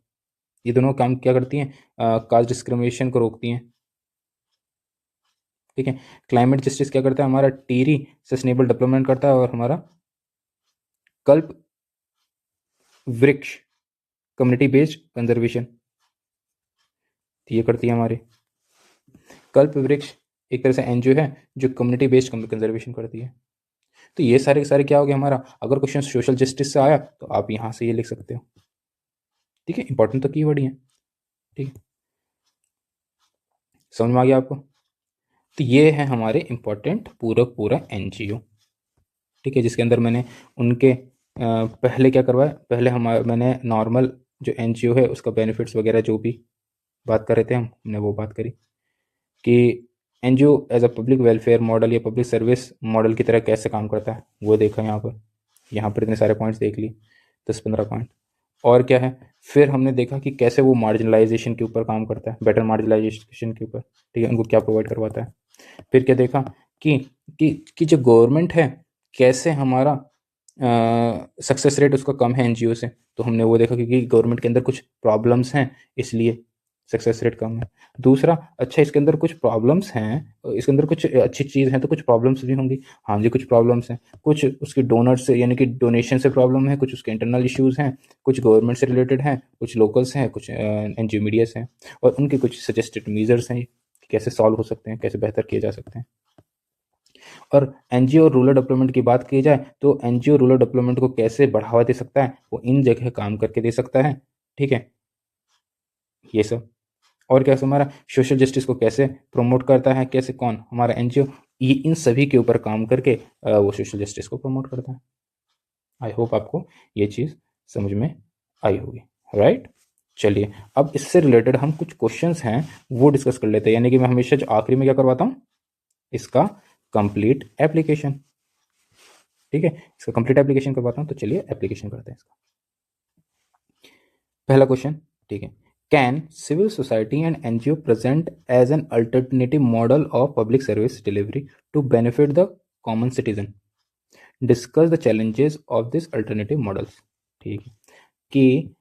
ये दोनों काम क्या करती हैं, कास्ट डिस्क्रिमिनेशन को रोकती हैं, ठीक है। क्लाइमेट जस्टिस क्या करता है हमारा, टीरी सस्टेनेबल डेवलपमेंट करता है, और हमारा कल्प वृक्ष कम्युनिटी बेस्ड कंजर्वेशन, ये करती है हमारी कल्प वृक्ष, एक तरह से एनजीओ है जो कम्युनिटी बेस्ड कंजर्वेशन करती है। तो ये सारे के सारे क्या हो गया हमारा, अगर क्वेश्चन सोशल जस्टिस से आया तो आप यहाँ से ये लिख सकते हो, ठीक है। इंपॉर्टेंट तो कीवर्ड ही है, ठीक है, समझ में आ गया आपको। तो ये है हमारे इंपॉर्टेंट पूरा पूरा एनजीओ, ठीक है, जिसके अंदर मैंने उनके पहले क्या करवाया, पहले मैंने नॉर्मल जो एनजीओ है उसका बेनिफिट्स वगैरह जो भी बात कर रहे थे हमने वो बात करी कि NGO as a public welfare model या पब्लिक सर्विस मॉडल की तरह कैसे काम करता है, वो देखा यहाँ पर इतने सारे पॉइंट्स देख लिए, 10-15 पॉइंट। और क्या है, फिर हमने देखा कि कैसे वो मार्जिनलाइजेशन के ऊपर काम करता है, बेटर मार्जिनलाइजेशन के ऊपर, ठीक है, उनको क्या प्रोवाइड करवाता है। फिर क्या देखा कि जो गवर्नमेंट है कैसे हमारा सक्सेस रेट उसका कम है एनजीओ से, तो हमने वो देखा क्योंकि गवर्नमेंट के अंदर कुछ प्रॉब्लम्स हैं इसलिए सक्सेस रेट कम है। दूसरा, अच्छा इसके अंदर कुछ प्रॉब्लम्स हैं, इसके अंदर कुछ अच्छी चीज़ हैं तो कुछ प्रॉब्लम्स भी होंगी, हाँ जी कुछ प्रॉब्लम्स हैं, कुछ उसके डोनर से यानी कि डोनेशन से प्रॉब्लम है, कुछ उसके इंटरनल इश्यूज़ हैं, कुछ गवर्नमेंट से रिलेटेड हैं, कुछ लोकल्स हैं, कुछ एनजीओ मीडियास हैं, और उनके कुछ सजेस्टेड मेजर्स हैं कि कैसे सॉल्व हो सकते हैं, कैसे बेहतर किए जा सकते हैं। और एनजीओ और रूरल डेवलपमेंट की बात की जाए तो एनजीओ रूरल डेवलपमेंट को कैसे बढ़ावा दे सकता है, वो इन जगह काम करके दे सकता है, ठीक है, ये सब। और क्या हमारा सोशल जस्टिस को कैसे प्रमोट करता है, कैसे कौन हमारा एनजीओ, ये इन सभी के ऊपर काम करके वो सोशल जस्टिस को प्रमोट करता है। आई होप आपको ये चीज़ समझ में आई होगी, राइट। चलिए अब इससे रिलेटेड हम कुछ क्वेश्चंस हैं वो डिस्कस कर लेते हैं, यानी कि मैं हमेशा जो आखिरी में क्या करवाता हूँ, इसका कंप्लीट एप्लीकेशन, ठीक है, इसका कंप्लीट एप्लीकेशन करवाता हूँ। तो चलिए एप्लीकेशन करते हैं इसका। पहला क्वेश्चन, ठीक है, can civil society and NGO present as an alternative model of public service delivery to benefit the common citizen, discuss the challenges of this alternative models, ठीक है, कि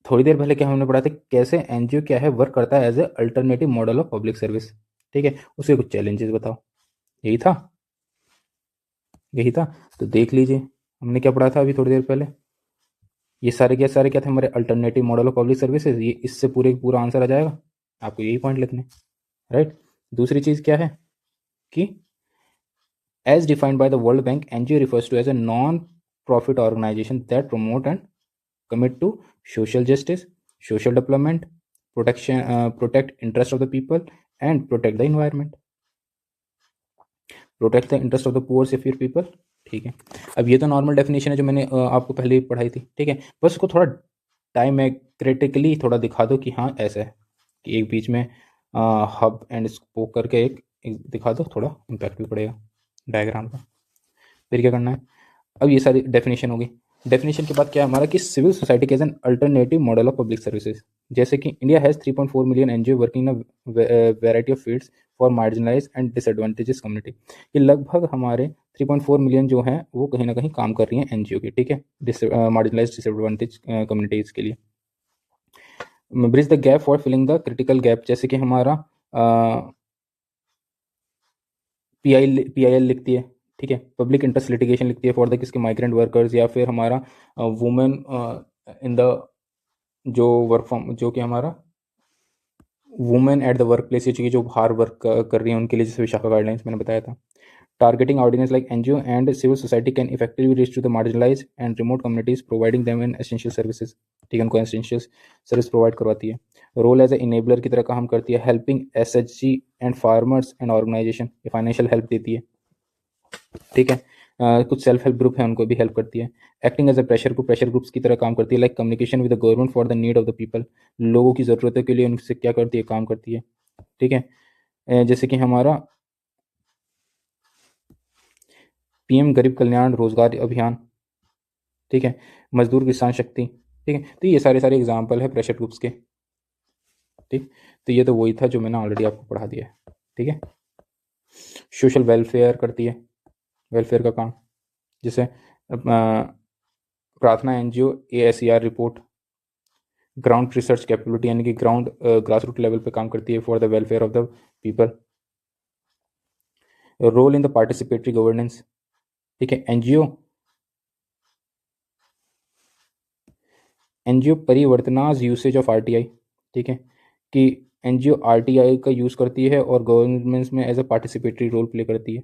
थोड़ी देर पहले क्या हमने पढ़ा था कैसे एनजीओ क्या है वर्क करता है as a alternative model of public service, ठीक है, उसके कुछ चैलेंजेस बताओ, यही था, यही था। तो देख लीजिए हमने क्या पढ़ा था अभी थोड़ी देर पहले, ये सारे क्या थे हमारे alternative model of public services, ये इससे पूरा आंसर आ जाएगा, आपको यही पॉइंट लिखने, राइट। दूसरी चीज़ क्या है कि as defined by the World Bank NGO refers to as a non profit organisation that promote and commit to social justice, social development, protection, protect interest of the people and protect the environment, protect the interest of the poor severe people, ठीक है। अब ये तो normal definition है जो मैंने आपको पहले ही पढ़ाई थी, ठीक है, बस उसको थोड़ा टाइम में क्रिटिकली थोड़ा दिखा दो कि हाँ ऐसा है, कि एक बीच में हब एंड स्पोक करके एक दिखा दो, थोड़ा इम्पैक्ट भी पड़ेगा डायग्राम का। फिर क्या करना है, अब ये सारी डेफिनेशन होगी, डेफिनेशन के बाद क्या है हमारा कि civil society as an alternative model of public services, जैसे कि India has 3.4 million NGO working in variety of fields for marginalise and disadvantages community. ये लगभग हमारे 3.4 मिलियन जो हैं वो कहीं ना कहीं काम कर रही हैं एनजीओ की, ठीक है, मार्जिनलाइज डिसएडवांटेज कम्युनिटीज़ के लिए। Bridge the gap for filling the critical gap, जैसे कि हमारा पीआईएल लिखती है, ठीक है, पब्लिक इंटरेस्ट लिटिगेशन लिखती है फॉर द किसके माइग्रेंट वर्कर्स, या फिर हमारा वुमेन इन द जो वर्क फ्रॉम जो कि हमारा women at the work place, ये चीज़ जो बाहर वर्क कर रही हैं उनके लिए, जैसे विशाखा गाइडलाइंस मैंने बताया था। Targeting audience like NGO and civil society can effectively reach to the marginalise and remote communities providing them an essential services, ठीक है, उनको एसेंशियल सर्विस प्रोवाइड करवाती है। रोल एज ए इनेबलर की तरह काम करती है, helping SHG and farmers and organisation, ये फाइनेंशियल हेल्प देती है, ठीक है। कुछ सेल्फ हेल्प ग्रुप है उनको भी हेल्प करती है। Acting as a pressure groups की तरह काम करती है, like communication with the government for the need of the people, लोगों की ज़रूरतों के लिए उनसे क्या करती है, काम करती है, ठीक है। जैसे कि हमारा पीएम गरीब कल्याण रोजगार अभियान, ठीक है, मजदूर किसान शक्ति, ठीक है। तो ये सारे सारे एग्जाम्पल है प्रेशर ग्रुप्स के, ठीक। तो ये तो वही था जो मैंने ऑलरेडी आपको पढ़ा दिया है, ठीक है। सोशल वेलफेयर करती है, वेलफेयर का काम, जैसे प्रार्थना NGO ASER report, ground research capability, यानी कि ग्राउंड ग्रास रूट लेवल पे काम करती है for the welfare of the people. Role in the participatory governance, ठीक है। एनजीओ परिवर्तनाज यूसेज ऑफ आरटीआई, ठीक है, कि एनजीओ आरटीआई का यूज़ करती है और गवर्नमेंट्स में as a participatory role play करती है।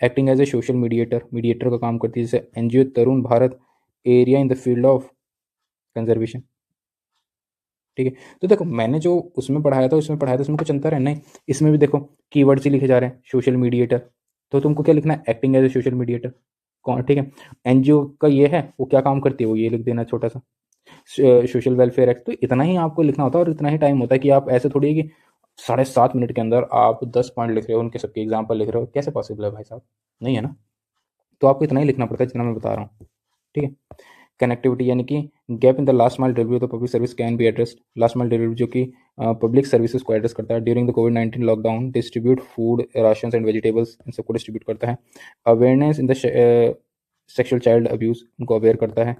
Acting as a social mediator का काम करती है, जैसे NGO Tarun Bharat area in the field of conservation, ठीक है। तो देखो मैंने जो उसमें पढ़ाया था उसमें कुछ अंतर है नहीं, इसमें भी देखो कीवर्ड्स ही लिखे जा रहे हैं, सोशल मीडिएटर, तो तुमको क्या लिखना है, acting as a social mediator, कौन, ठीक है। एनजीओ का ये है वो क्या काम करती है, वो ये लिख देना छोटा सा, सोशल वेलफेयर एक्ट, तो इतना ही आपको लिखना होता है और इतना ही टाइम होता है कि आप ऐसे थोड़ी है कि 7.5 मिनट के अंदर आप 10 पॉइंट लिख रहे हो, उनके सबके एग्जाम्पल लिख रहे हो, कैसे पॉसिबल है भाई साहब, नहीं है ना। तो आपको इतना ही लिखना पड़ता है जितना मैं बता रहा हूँ, ठीक है। कनेक्टिविटी, यानी कि gap in the last mile delivery of public service can be addressed, last mile delivery जो कि पब्लिक सर्विसेज को एड्रेस करता है। ड्यूरिंग द कोविड-19 lockdown distribute food rations and vegetables, इन सबको डिस्ट्रीब्यूट करता है। Awareness in the sexual child abuse, उनको अवेयर करता है।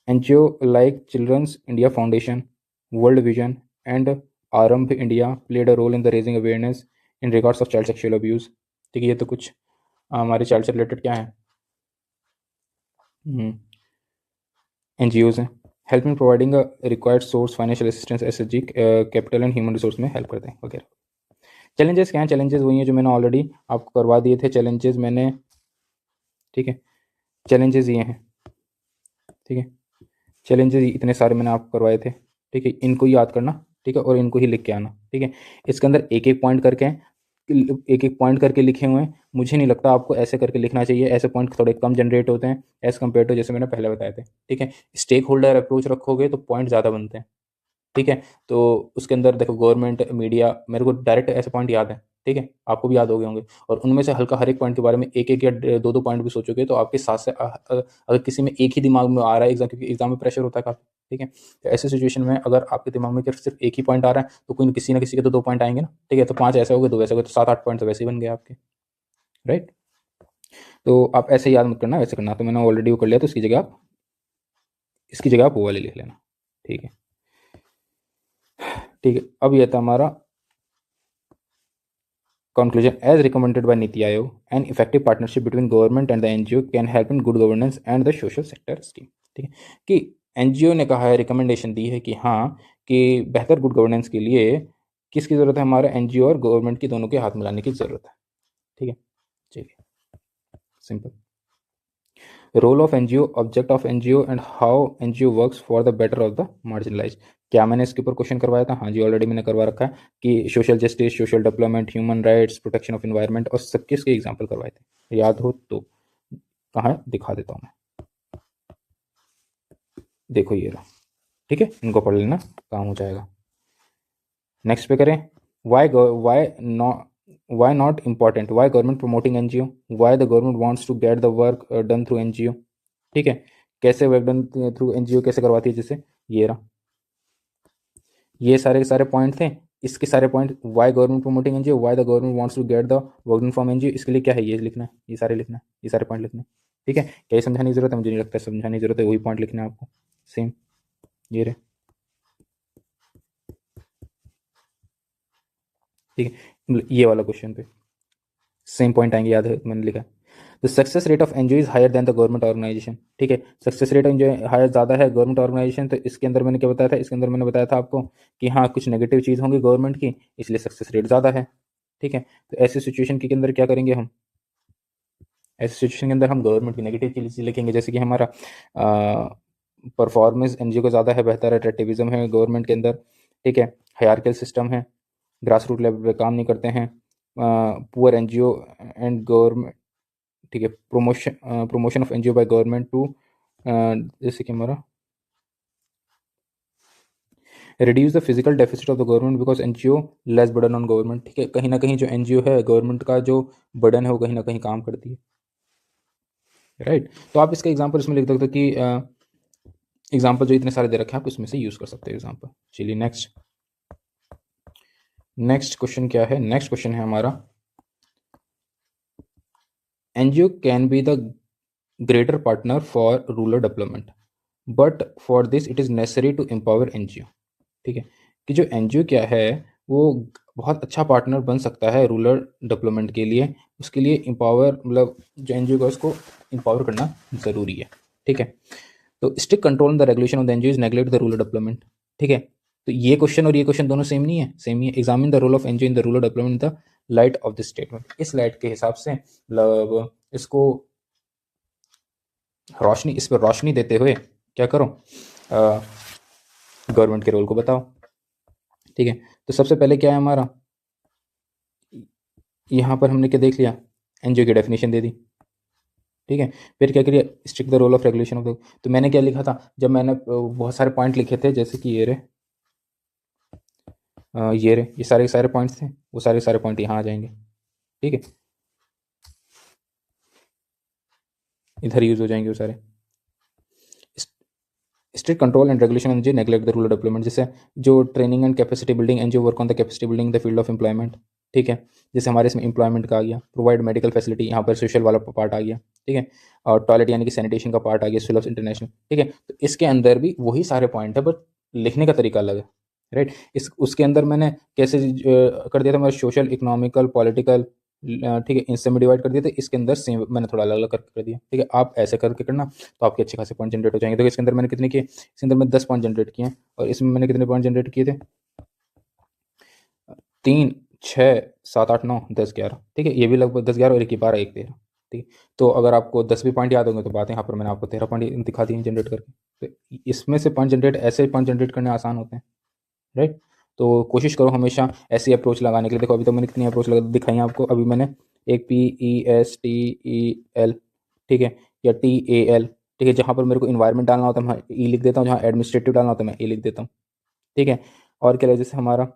NGO like Children's India Foundation, World Vision and Aarambh India played a role in the raising awareness in regards of child sexual abuse, ठीक है। ये तो कुछ हमारे चाइल्ड से रिलेटेड क्या है, एनजीओज हैं। Help in providing a required source financial assistance, SHG capital and human resource में हेल्प करते हैं वगैरह। चैलेंजेस क्या हैं, चैलेंजेस वही हैं जो मैंने ऑलरेडी आपको करवा दिए थे, चैलेंजेस मैंने, ठीक है, चैलेंजेस ये हैं, ठीक है, चैलेंजेस इतने सारे मैंने आपको करवाए थे, ठीक है, इनको याद करना, ठीक है, और इनको ही लिख के आना, ठीक है। इसके अंदर एक एक पॉइंट करके हैं, एक एक पॉइंट करके लिखे हुए हैं, मुझे नहीं लगता आपको ऐसे करके लिखना चाहिए, ऐसे पॉइंट थोड़े कम जनरेट होते हैं एज़ कम्पेयर टू जैसे मैंने पहले बताए थे, ठीक है। स्टेक होल्डर अप्रोच रखोगे तो पॉइंट ज़्यादा बनते हैं, ठीक है। तो उसके अंदर देखो गवर्नमेंट मीडिया, मेरे को डायरेक्ट ऐसे पॉइंट याद है, ठीक है, आपको भी याद हो गए होंगे, और उनमें से हल्का हर एक पॉइंट के बारे में एक एक या दो दो पॉइंट भी सोचोगे तो आपके साथ से अगर किसी में एक ही दिमाग में आ रहा है एग्जाम, क्योंकि एग्जाम में प्रेशर होता है काफ़ी, ठीक है, तो ऐसे सिचुएशन में अगर आपके दिमाग में सिर्फ एक ही पॉइंट आ रहा है तो कोई किसी ना किसी के तो दो पॉइंट आएंगे ना, ठीक है, तो 5 ऐसे हो गए, 2 वैसे हो गए, तो 7-8 पॉइंट तो वैसे ही बन गए आपके, राइट। तो आप ऐसे याद मत करना, वैसे करना, तो मैंने ऑलरेडी वो कर लिया, तो इसकी जगह आप वो वाले लिख लेना, ठीक है, ठीक है। अब ये था हमारा conclusion, as recommended by Niti Aayog, an effective partnership between government and the NGO can help in good governance and the social sector scheme, ठीक है, कि एनजीओ ने कहा है, रिकमेंडेशन दी है कि हाँ, कि बेहतर गुड गवर्नेंस के लिए किसकी ज़रूरत है, हमारा एनजीओ और गवर्नमेंट की दोनों के हाथ मिलाने की ज़रूरत है, ठीक है, चलिए, simple. Role of NGO, object of NGO and how NGO works for the better of the marginalise, क्या मैंने इसके ऊपर क्वेश्चन करवाया था, हाँ जी ऑलरेडी मैंने करवा रखा है, कि social justice, social development, human rights, protection of environment, और सब किसके एग्जाम्पल करवाए थे, याद हो तो कहाँ है दिखा देता हूँ मैं, देखो ये रहा, ठीक है, इनको पढ़ लेना, काम हो जाएगा। नेक्स्ट पे करें, Y why not important, why government promoting NGO, why the government wants to get the work done through NGO। ठीक है, कैसे वर्क डन थ्रू NGO कैसे करवाती है, जैसे ये रहा, ये सारे के सारे पॉइंट थे। इसके सारे point, why government promoting NGO, why the government wants to get the work done from NGO, इसके लिए क्या है, ये लिखना है, ये सारे लिखना है, ये सारे पॉइंट लिखने हैं। ठीक है, क्या ये समझाने की जरूरत है, मुझे नहीं लगता समझाने की जरूरत है, वही पॉइंट लिखना है आपको सेम, ये रहे। ठीक है, मतलब ये वाला क्वेश्चन पे सेम पॉइंट आएंगे, याद है मैंने लिखा है। The success rate of NGO is higher than the government organisation. ठीक है, सक्सेस रेट एनजीओ हायर ज़्यादा है गवर्नमेंट ऑर्गेनाइजेशन, तो इसके अंदर मैंने क्या बताया था, इसके अंदर मैंने बताया था आपको कि हाँ कुछ नेगेटिव चीज़ होंगी गवर्नमेंट की, इसलिए सक्सेस रेट ज़्यादा है। ठीक है, तो ऐसी सिचुएशन के अंदर क्या करेंगे हम, ऐसी सिचुएशन के अंदर हम गवर्नमेंट की नेगेटिव चीज़ लिखेंगे, जैसे कि हमारा परफॉर्मेंस एनजीओ का ज़्यादा है, बेहतर है, ट्रेटिविज्म है गवर्नमेंट के अंदर। ठीक है, हायरार्किकल सिस्टम है, ग्रास रूट लेवल पे काम नहीं करते हैं, पुअर एनजीओ एंड गवर्नमेंट। ठीक है, promotion of NGO by government to, जैसे कि हमारा reduce the physical deficit of the government because NGO less burden on government. ठीक है, कहीं ना कहीं जो एनजीओ है गवर्नमेंट का जो बर्डन है वो कहीं ना कहीं काम करती है, राइट। तो आप इसका एग्जांपल इसमें लिख सकते हो कि एग्जांपल जो इतने सारे दे रखे हैं आप उसमें से यूज़ कर सकते हो एग्जांपल। चलिए नेक्स्ट, नेक्स्ट क्वेश्चन क्या है, नेक्स्ट क्वेश्चन है हमारा, NGO can be the greater partner for rural development but for this it is necessary to empower NGO. ठीक है, कि जो एनजीओ क्या है वो बहुत अच्छा पार्टनर बन सकता है रूरल डेवलपमेंट के लिए, उसके लिए एम्पावर मतलब जो एनजीओ का उसको एम्पावर करना ज़रूरी है। ठीक है, तो strict control in the regulation of the NGO is neglect the rural development. ठीक है, तो ये क्वेश्चन और ये क्वेश्चन दोनों सेम नहीं है, सेम ही है। Examine the role of NGO in the rural development in the light of this statement, इस लाइट के हिसाब से मतलब इसको रोशनी, इस पर रोशनी देते हुए क्या करो, गवर्नमेंट के रोल को बताओ। ठीक है, तो सबसे पहले क्या है हमारा, यहाँ पर हमने क्या देख लिया, एनजीओ की डेफिनेशन दे दी। ठीक है, फिर क्या करिए, strict the role of regulation of the, तो मैंने क्या लिखा था, जब मैंने बहुत सारे पॉइंट लिखे थे, जैसे कि ये रहे, ये रहे, ये सारे सारे पॉइंट्स थे, वो सारे सारे पॉइंट यहाँ आ जाएंगे। ठीक है, इधर यूज हो जाएंगे वो सारे। Strict control and regulation NGO neglect the rural development, जैसे जो training and capacity building NGO work on the capacity building the field of employment. ठीक है, जैसे हमारे इसमें एम्प्लॉयमेंट का आ गया, प्रोवाइड मेडिकल फैसिलिटी, यहाँ पर सोशल वाला पार्ट आ गया। ठीक है, और टॉयलेट यानी कि सैनिटेशन का पार्ट आ गया, स्कूल ऑफ इंटरनेशनल। ठीक है, तो इसके अंदर भी वही सारे पॉइंट है, बट लिखने का तरीका अलग है, राइट। इस उसके अंदर मैंने कैसे कर दिया था, मेरा सोशल, इकोनॉमिकल, पॉलिटिकल, ठीक है, इनसे में डिवाइड कर दिया था, इसके अंदर सेम मैंने थोड़ा अलग अलग कर दिया। ठीक है, आप ऐसे करके करना तो आपके अच्छे खासे पॉइंट जनरेट हो जाएंगे। तो इसके अंदर मैंने कितने किए, इसके अंदर मैं 10 पॉइंट जनरेट किए हैं, और इसमें मैंने कितने पॉइंट जनरेट किए थे, 3, 6, 7, 8, 9, 10, 11। ठीक है, ये भी लगभग 10, 11 और एक ही 12, एक 13। ठीक है, तो अगर आपको 10 भी पॉइंट याद होंगे तो बात है, यहाँ पर मैंने आपको 13 पॉइंट दिखा दिए जनरेट करके। तो इसमें से पॉइंट जनरेट, ऐसे पॉइंट जनरेट करने आसान होते हैं, राइट। तो कोशिश करो हमेशा ऐसी अप्रोच लगाने के लिए। देखो अभी तो मैंने कितनी अप्रोच लगा दिखाई है आपको, अभी मैंने एक PESTEL, ठीक है, या TAL। ठीक है, जहाँ पर मेरे को इन्वायरमेंट डालना होता है मैं ई लिख देता हूँ, जहाँ एडमिनिस्ट्रेटिव डालना होता है मैं ए लिख देता हूँ। ठीक है, और क्या है, जैसे हमारा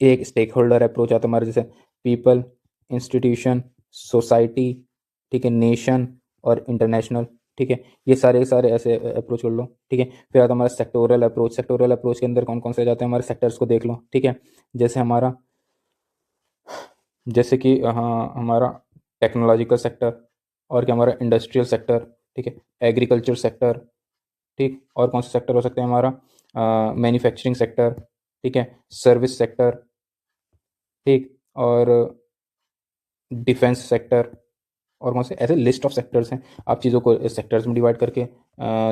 एक स्टेक होल्डर अप्रोच आता है हमारे, जैसे पीपल, इंस्टीट्यूशन, सोसाइटी, ठीक है, नेशन और इंटरनेशनल। ठीक है, ये सारे सारे ऐसे अप्रोच कर लो। ठीक है, फिर आता है हमारा सेक्टोरल अप्रोच, सेक्टोरल अप्रोच के अंदर कौन कौन से आ जाते हैं हमारे सेक्टर्स को देख लो। ठीक है, जैसे हमारा, जैसे कि हाँ हमारा टेक्नोलॉजिकल सेक्टर, और क्या हमारा इंडस्ट्रियल सेक्टर, ठीक है, एग्रीकल्चर सेक्टर, ठीक, और कौन सा सेक्टर हो सकते हैं हमारा, मैन्युफैक्चरिंग सेक्टर, ठीक है, सर्विस सेक्टर, ठीक, और डिफेंस सेक्टर, और कौन से ऐसे लिस्ट ऑफ सेक्टर्स हैं। आप चीज़ों को सेक्टर्स में डिवाइड करके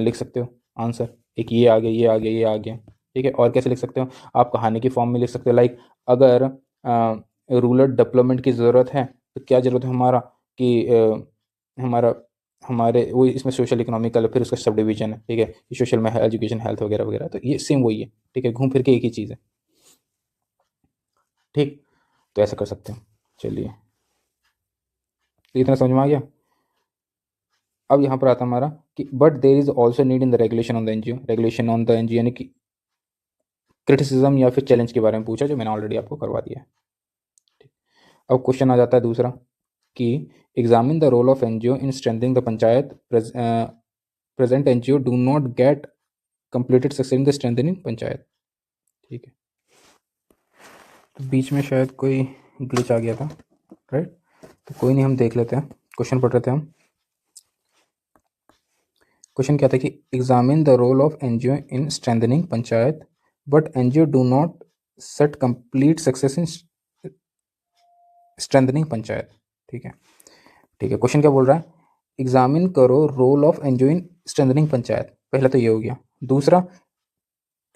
लिख सकते हो आंसर, एक ये आ गया, ये आ गया, ये आ गया। ठीक है, और कैसे लिख सकते हो, आप कहानी की फॉर्म में लिख सकते हो, लाइक अगर रूरल डेवलपमेंट की ज़रूरत है तो क्या ज़रूरत है हमारा कि हमारा हमारे वो इसमें सोशल इकोनॉमिकल, फिर उसका सब डिवीजन है। ठीक है, सोशल में एजुकेशन, हेल्थ वगैरह वगैरह, तो ये सेम वही है। ठीक है, घूम फिर के एक ही चीज़ है। ठीक, तो ऐसा कर सकते हैं। चलिए, तो इतना समझ में आ गया। अब यहाँ पर आता है हमारा कि but there is also need in the regulation on the NGO, regulation on the NGO यानी कि क्रिटिसिज्म या फिर चैलेंज के बारे में पूछा, जो मैंने ऑलरेडी आपको करवा दिया है। अब क्वेश्चन आ जाता है दूसरा कि examine the role of NGO in strengthening the panchayat, present NGO do not get completed success in the strengthening panchayat. ठीक है, तो बीच में शायद कोई ग्लिच आ गया था, राइट। तो कोई नहीं, हम देख लेते हैं, क्वेश्चन पढ़ रहे थे हम। क्वेश्चन क्या था कि examine the role of NGO in strengthening panchayat but NGO do not set complete success in strengthening panchayat. ठीक है, ठीक है, क्वेश्चन क्या बोल रहा है, एग्जामिन करो role of NGO in strengthening panchayat, पहला तो ये हो गया। दूसरा,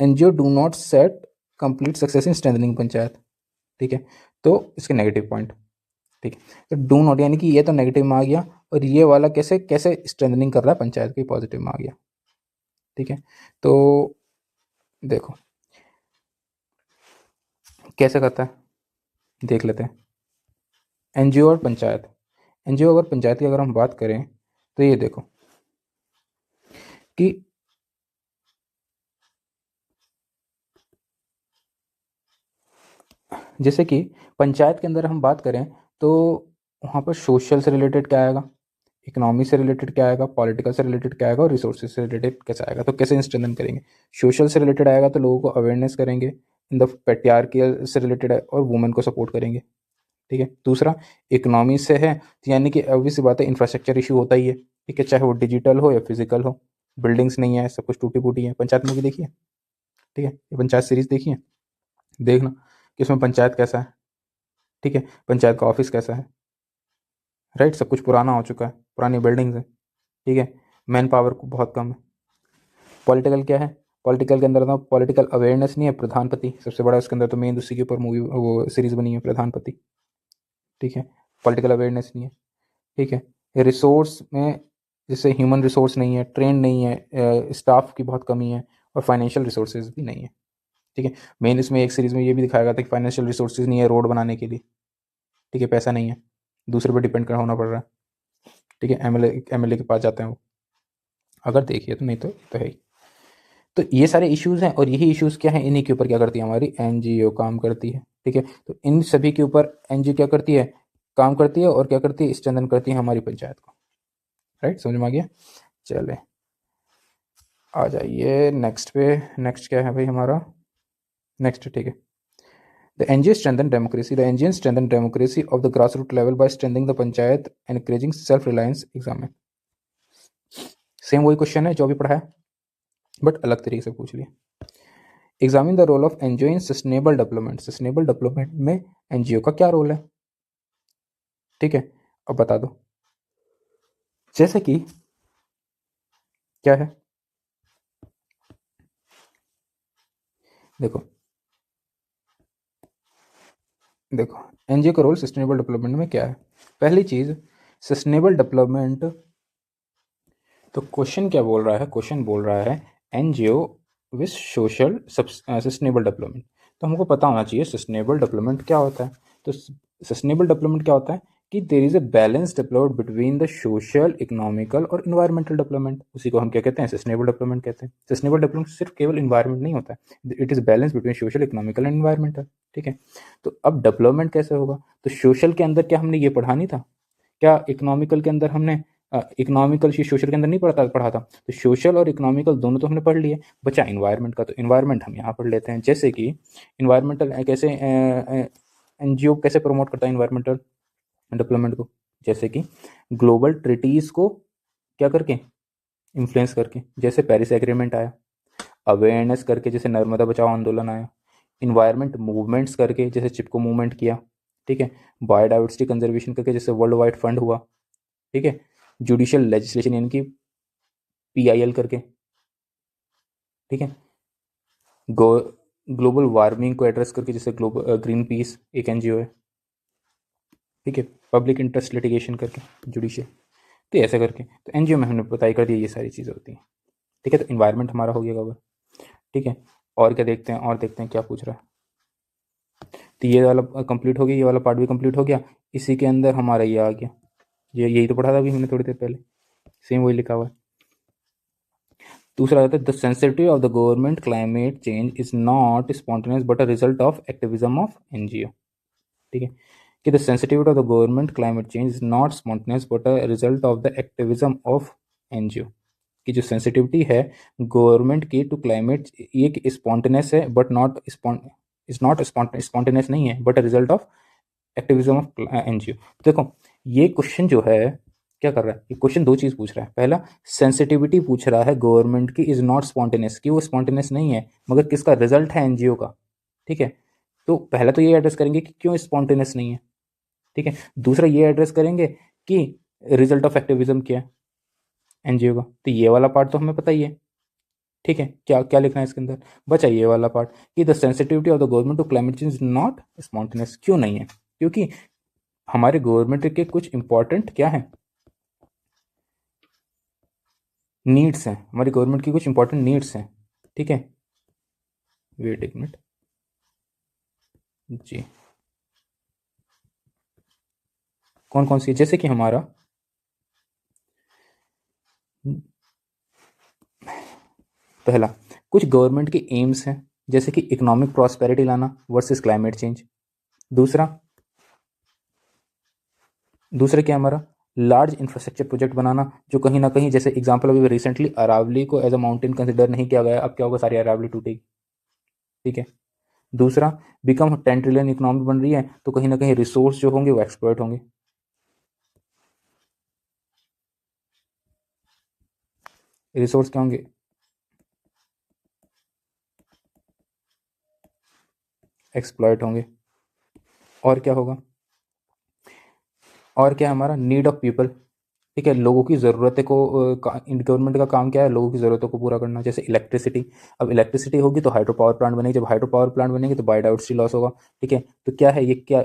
NGO do not set complete success in strengthening panchayat. ठीक है, तो इसके नेगेटिव पॉइंट। ठीक है, तो डू नॉट यानी कि ये तो नेगेटिव में आ गया, और ये वाला कैसे कैसे स्ट्रेंथनिंग कर रहा है पंचायत की, पॉजिटिव में आ गया। ठीक है, तो देखो कैसे करता है, देख लेते हैं। एनजीओ और पंचायत, एनजीओ और पंचायत की अगर हम बात करें तो ये देखो कि जैसे कि पंचायत के अंदर हम बात करें तो वहाँ पर सोशल से रिलेटेड क्या आएगा, इकोनॉमी से रिलेटेड क्या आएगा, पॉलिटिकल से रिलेटेड क्या आएगा, और रिसोर्सेज से रिलेटेड कैसे आएगा। तो कैसे स्ट्रेंथन करेंगे, सोशल से रिलेटेड आएगा तो लोगों को अवेयरनेस करेंगे इन द पैट्रियार्की से रिलेटेड है, और वुमेन को सपोर्ट करेंगे। ठीक है, दूसरा इकोनॉमी से है, तो यानी कि ऑब्वियस सी बात है, इंफ्रास्ट्रक्चर इशू होता ही है। ठीक है, चाहे वो डिजिटल हो या फिजिकल हो, बिल्डिंग्स नहीं है, सब कुछ टूटी फूटी है। पंचायत मूवी देखिए, ठीक है, ये पंचायत सीरीज देखिए, देखना कि उसमें पंचायत कैसा है। ठीक है, पंचायत का ऑफिस कैसा है, राइट, सब कुछ पुराना हो चुका है, पुरानी बिल्डिंग्स है। ठीक है, मैन पावर को बहुत कम है। पॉलिटिकल क्या है, पॉलिटिकल के अंदर तो पॉलिटिकल अवेयरनेस नहीं है, प्रधानपति सबसे बड़ा उसके अंदर, तो मेन उसी के ऊपर मूवी वो सीरीज बनी है, प्रधानपति। ठीक है, पॉलिटिकल अवेयरनेस नहीं है। ठीक है, रिसोर्स में जैसे ह्यूमन रिसोर्स नहीं है, ट्रेन नहीं है, स्टाफ की बहुत कमी है, और फाइनेंशियल रिसोर्सेज भी नहीं है। ठीक है, मेन इसमें एक सीरीज में ये भी दिखाया गया था कि फाइनेंशियल रिसोर्सेज नहीं है रोड बनाने के लिए। ठीक है, पैसा नहीं है, दूसरे पर डिपेंड कर होना पड़ रहा है। ठीक है, एमएलए के पास जाते हैं वो, अगर देखिए तो, नहीं तो है ही। तो ये सारे इश्यूज हैं, और यही इश्यूज क्या है, इन्हीं के ऊपर क्या करती है हमारी एनजीओ काम करती है। ठीक है, तो इन सभी के ऊपर एनजीओ क्या करती है, काम करती है, और क्या करती है, स्ट्रेंथन करती है हमारी पंचायत को। राइट, समझ में आ गया। चले आ जाइए नेक्स्ट पे, नेक्स्ट क्या है भाई हमारा, नेक्स्ट ठीक है, the NGO strengthen democracy, the NGO strengthen democracy of the grass root level by strengthening the panchayat, encouraging self reliance exam में। सेम वही क्वेश्चन है जो अभी पढ़ा है, बट अलग तरीके से पूछ लिया। Examine the role of NGO in sustainable development, sustainable development में एनजीओ का क्या रोल है। ठीक है, अब बता दो, जैसे कि क्या है, देखो देखो एनजीओ का रोल सस्टेनेबल डेवलपमेंट में क्या है। पहली चीज, सस्टेनेबल डेवलपमेंट, तो क्वेश्चन क्या बोल रहा है, क्वेश्चन बोल रहा है NGO with social sustainable development. तो हमको पता होना चाहिए सस्टेनेबल डेवलपमेंट क्या होता है। तो सस्टेनेबल डेवलपमेंट क्या होता है कि there is a balance developed between the social, economical और इन्वायरमेंटल डेवलपमेंट, उसी को हम क्या कहते हैं, सस्टेनेबल डेवलपमेंट कहते हैं। सस्टेनेबल डेवलपमेंट सिर्फ केवल इन्वायरमेंट नहीं होता है, it is balance between social, economical and environmental. ठीक है, तो अब डेवलपमेंट कैसे होगा, तो सोशल के अंदर क्या हमने ये पढ़ा नहीं था, क्या इकोनॉमिकल के अंदर हमने इकोनॉमिकल चीज सोशल के अंदर नहीं पढ़ा था, तो सोशल और इकोनॉमिकल दोनों तो हमने पढ़ लिए, बचा इन्वायरमेंट का। तो इन्वायरमेंट हम यहाँ पढ़ लेते हैं, जैसे कि इन्वायरमेंटल कैसे एनजीओ कैसे प्रमोट करता है इन्वायरमेंटल डेवलपमेंट को, जैसे कि ग्लोबल ट्रिटीज को क्या करके, इन्फ्लुएंस करके, जैसे पेरिस एग्रीमेंट आया, अवेयरनेस करके जैसे नर्मदा बचाओ आंदोलन आया, इन्वायरमेंट मूवमेंट्स करके जैसे चिपको मूवमेंट किया। ठीक है, बायोडाइवर्सिटी कंजर्वेशन करके जैसे वर्ल्ड वाइड फंड हुआ। ठीक है, जुडिशियल लेजिस्लेशन यानी कि पीआईएल करके। ठीक है, ग्लोबल वार्मिंग को एड्रेस करके जैसे ग्लोबल ग्रीन पीस एक एनजीओ है। ठीक है, पब्लिक इंटरेस्ट लिटिगेशन करके जुडिशियल, तो ऐसे करके, तो एनजीओ में हमने बताई कर दिया ये सारी चीज़ें होती हैं। ठीक है, तो इन्वायरमेंट हमारा हो गया कवर। ठीक है, और क्या देखते हैं, और देखते हैं क्या पूछ रहा है। तो ये वाला कंप्लीट हो गया, ये वाला पार्ट भी कंप्लीट हो गया। इसी के अंदर हमारा ये आ गया, ये यही तो पढ़ा था अभी हमने थोड़ी देर पहले, सेम वही लिखा हुआ है। दूसरा आता है the sensitivity of the government climate change is not spontaneous but a result of activism of NGO. ठीक है, कि the sensitivity of the government climate change is not spontaneous but a result of the activism of NGO. की जो sensitivity है government की to climate, ये एक spontaneous है but not is not spontaneous नहीं है but a result of activism of NGO. देखो ये क्वेश्चन जो है क्या कर रहा है, ये क्वेश्चन दो चीज पूछ रहा है। पहला सेंसिटिविटी पूछ रहा है गवर्नमेंट की इज नॉट स्पॉन्टेनियस, कि वो स्पॉन्टेनियस नहीं है मगर किसका रिजल्ट है, एनजीओ का। ठीक है, तो पहला तो ये एड्रेस करेंगे कि क्यों स्पॉन्टेनियस नहीं है। ठीक है, दूसरा ये एड्रेस करेंगे कि रिजल्ट ऑफ एक्टिविज्म क्या है, एनजीओ का। तो ये वाला पार्ट तो हमें पता ही है। ठीक है, क्या क्या लिखना है इसके अंदर, बचा ये वाला पार्ट कि the sensitivity of the government to climate change not spontaneous. क्यों नहीं है, क्योंकि हमारे गवर्नमेंट के कुछ इंपॉर्टेंट क्या है, नीड्स हैं। हमारी गवर्नमेंट की कुछ इंपॉर्टेंट नीड्स हैं। ठीक है, वेट एक मिनट जी, कौन कौन सी है? जैसे कि हमारा पहला कुछ गवर्नमेंट के एम्स हैं, जैसे कि इकोनॉमिक प्रॉस्पेरिटी लाना वर्सेस क्लाइमेट चेंज। दूसरा दूसरा क्या हमारा लार्ज इंफ्रास्ट्रक्चर प्रोजेक्ट बनाना, जो कहीं ना कहीं जैसे एग्जांपल अभी रिसेंटली अरावली को एज अ माउंटेन कंसिडर नहीं किया गया, अब क्या होगा, सारी अरावली टूटेगी। ठीक है, दूसरा बिकम 10 ट्रिलियन इकोनॉमी बन रही है तो कहीं ना कहीं रिसोर्स जो होंगे वो एक्सप्लॉयट होंगे। रिसोर्स क्या होंगे, एक्सप्लॉयट होंगे। और क्या होगा, और क्या है हमारा नीड ऑफ पीपल। ठीक है, लोगों की ज़रूरतें को गवर्नमेंट का काम क्या है, लोगों की ज़रूरतों को पूरा करना। जैसे इलेक्ट्रिसिटी, अब इलेक्ट्रिसिटी होगी तो हाइड्रो पावर प्लांट बनेगी, जब हाइड्रो पावर प्लांट बनेंगे तो बायोडाइवर्सिटी लॉस होगा। ठीक है, तो क्या है ये, क्या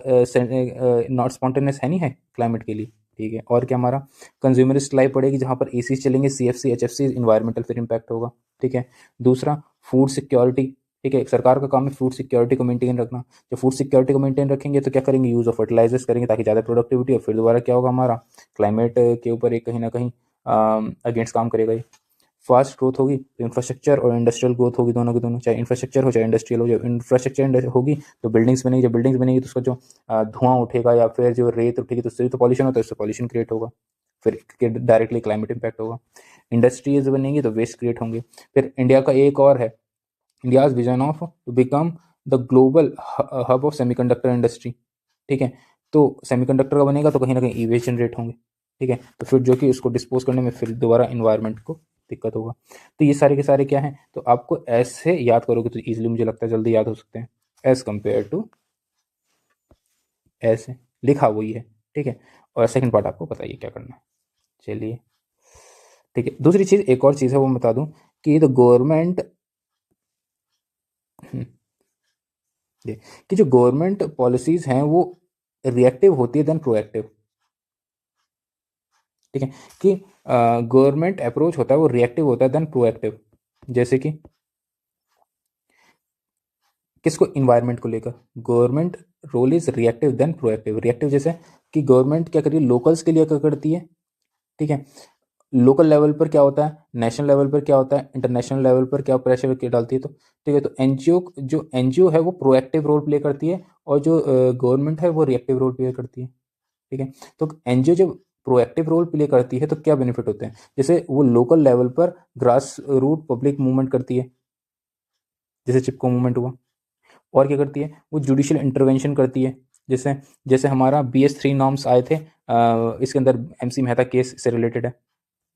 नॉट स्पॉन्टेनियस है, नहीं है क्लाइमेट के लिए। ठीक है, और क्या हमारा कंज्यूमरिस्ट लाइफ बढ़ेगी, जहाँ पर एसी चलेंगे, सीएफसी एचएफसी इन्वायरमेंटल फिर इम्पैक्ट होगा। ठीक है, दूसरा फूड सिक्योरिटी। ठीक है, सरकार का काम है फूड सिक्योरिटी को मेंटेन रखना। जब फूड सिक्योरिटी को मेंटेन रखेंगे तो क्या करेंगे, यूज़ ऑफ फर्टिलाइजर्स करेंगे ताकि ज़्यादा प्रोडक्टिविटी हो, फिर दोबारा क्या होगा, हमारा क्लाइमेट के ऊपर एक कहीं ना कहीं अगेंस्ट काम करेगा ये। फास्ट ग्रोथ होगी तो इंफ्रास्ट्रक्चर और इंडस्ट्रियल ग्रोथ होगी, दोनों की दोनों, चाहे इंफ्रास्ट्रक्चर हो चाहे इंडस्ट्रियल हो। जब इंफ्रास्ट्रक्चर होगी तो बिल्डिंग्स बनेगी, जब बिल्डिंग्स बनेगी तो उसका जो धुआं उठेगा या फिर जो रेत उठेगी तो उससे तो पॉल्यूशन होता है, उससे पॉल्यूशन क्रिएट होगा, फिर डायरेक्टली क्लाइमेट इंपैक्ट होगा। इंडस्ट्रीज बनेंगी तो वेस्ट क्रिएट होंगे। फिर इंडिया का एक और है, India's vision of to become the global hub of semiconductor industry. ठीक है, तो सेमीकंडक्टर का बनेगा तो कहीं ना कहीं ई वेस्ट जनरेट होंगे। ठीक है, तो फिर जो कि उसको डिस्पोज करने में फिर दोबारा इन्वायरमेंट को दिक्कत होगा। तो ये सारे के सारे क्या हैं, तो आपको ऐसे याद करोगे तो इजीली मुझे लगता है जल्दी याद हो सकते हैं, एज कंपेयर टू ऐसे लिखा वही है। ठीक है, और सेकंड पार्ट आपको बताइए क्या करना है। चलिए, ठीक है, दूसरी चीज़ एक और चीज़ है वो मैं बता दूं कि द गवर्नमेंट कि जो गवर्नमेंट पॉलिसीज हैं वो रिएक्टिव होती है देन प्रोएक्टिव। ठीक है, कि गवर्नमेंट अप्रोच होता है वो रिएक्टिव होता है देन प्रोएक्टिव। जैसे कि किसको, इन्वायरमेंट को लेकर government role is reactive than proactive. Reactive जैसे कि गवर्नमेंट क्या करिए, लोकल्स के लिए क्या करती है। ठीक है, लोकल लेवल पर क्या होता है, नेशनल लेवल पर क्या होता है, इंटरनेशनल लेवल पर क्या प्रेशर क्या डालती है। तो ठीक है, तो एनजीओ, जो एनजीओ है वो प्रोएक्टिव रोल प्ले करती है और जो गवर्नमेंट है वो रिएक्टिव रोल प्ले करती है। ठीक है, तो एनजीओ जब प्रोएक्टिव रोल प्ले करती है तो क्या बेनिफिट होते हैं, जैसे वो लोकल लेवल पर ग्रास रूट पब्लिक मूवमेंट करती है, जैसे चिपको मूवमेंट हुआ। और क्या करती है, वो जुडिशियल इंटरवेंशन करती है। जैसे जैसे हमारा BS3 नॉर्म्स आए थे, इसके अंदर MC मेहता केस से रिलेटेड है।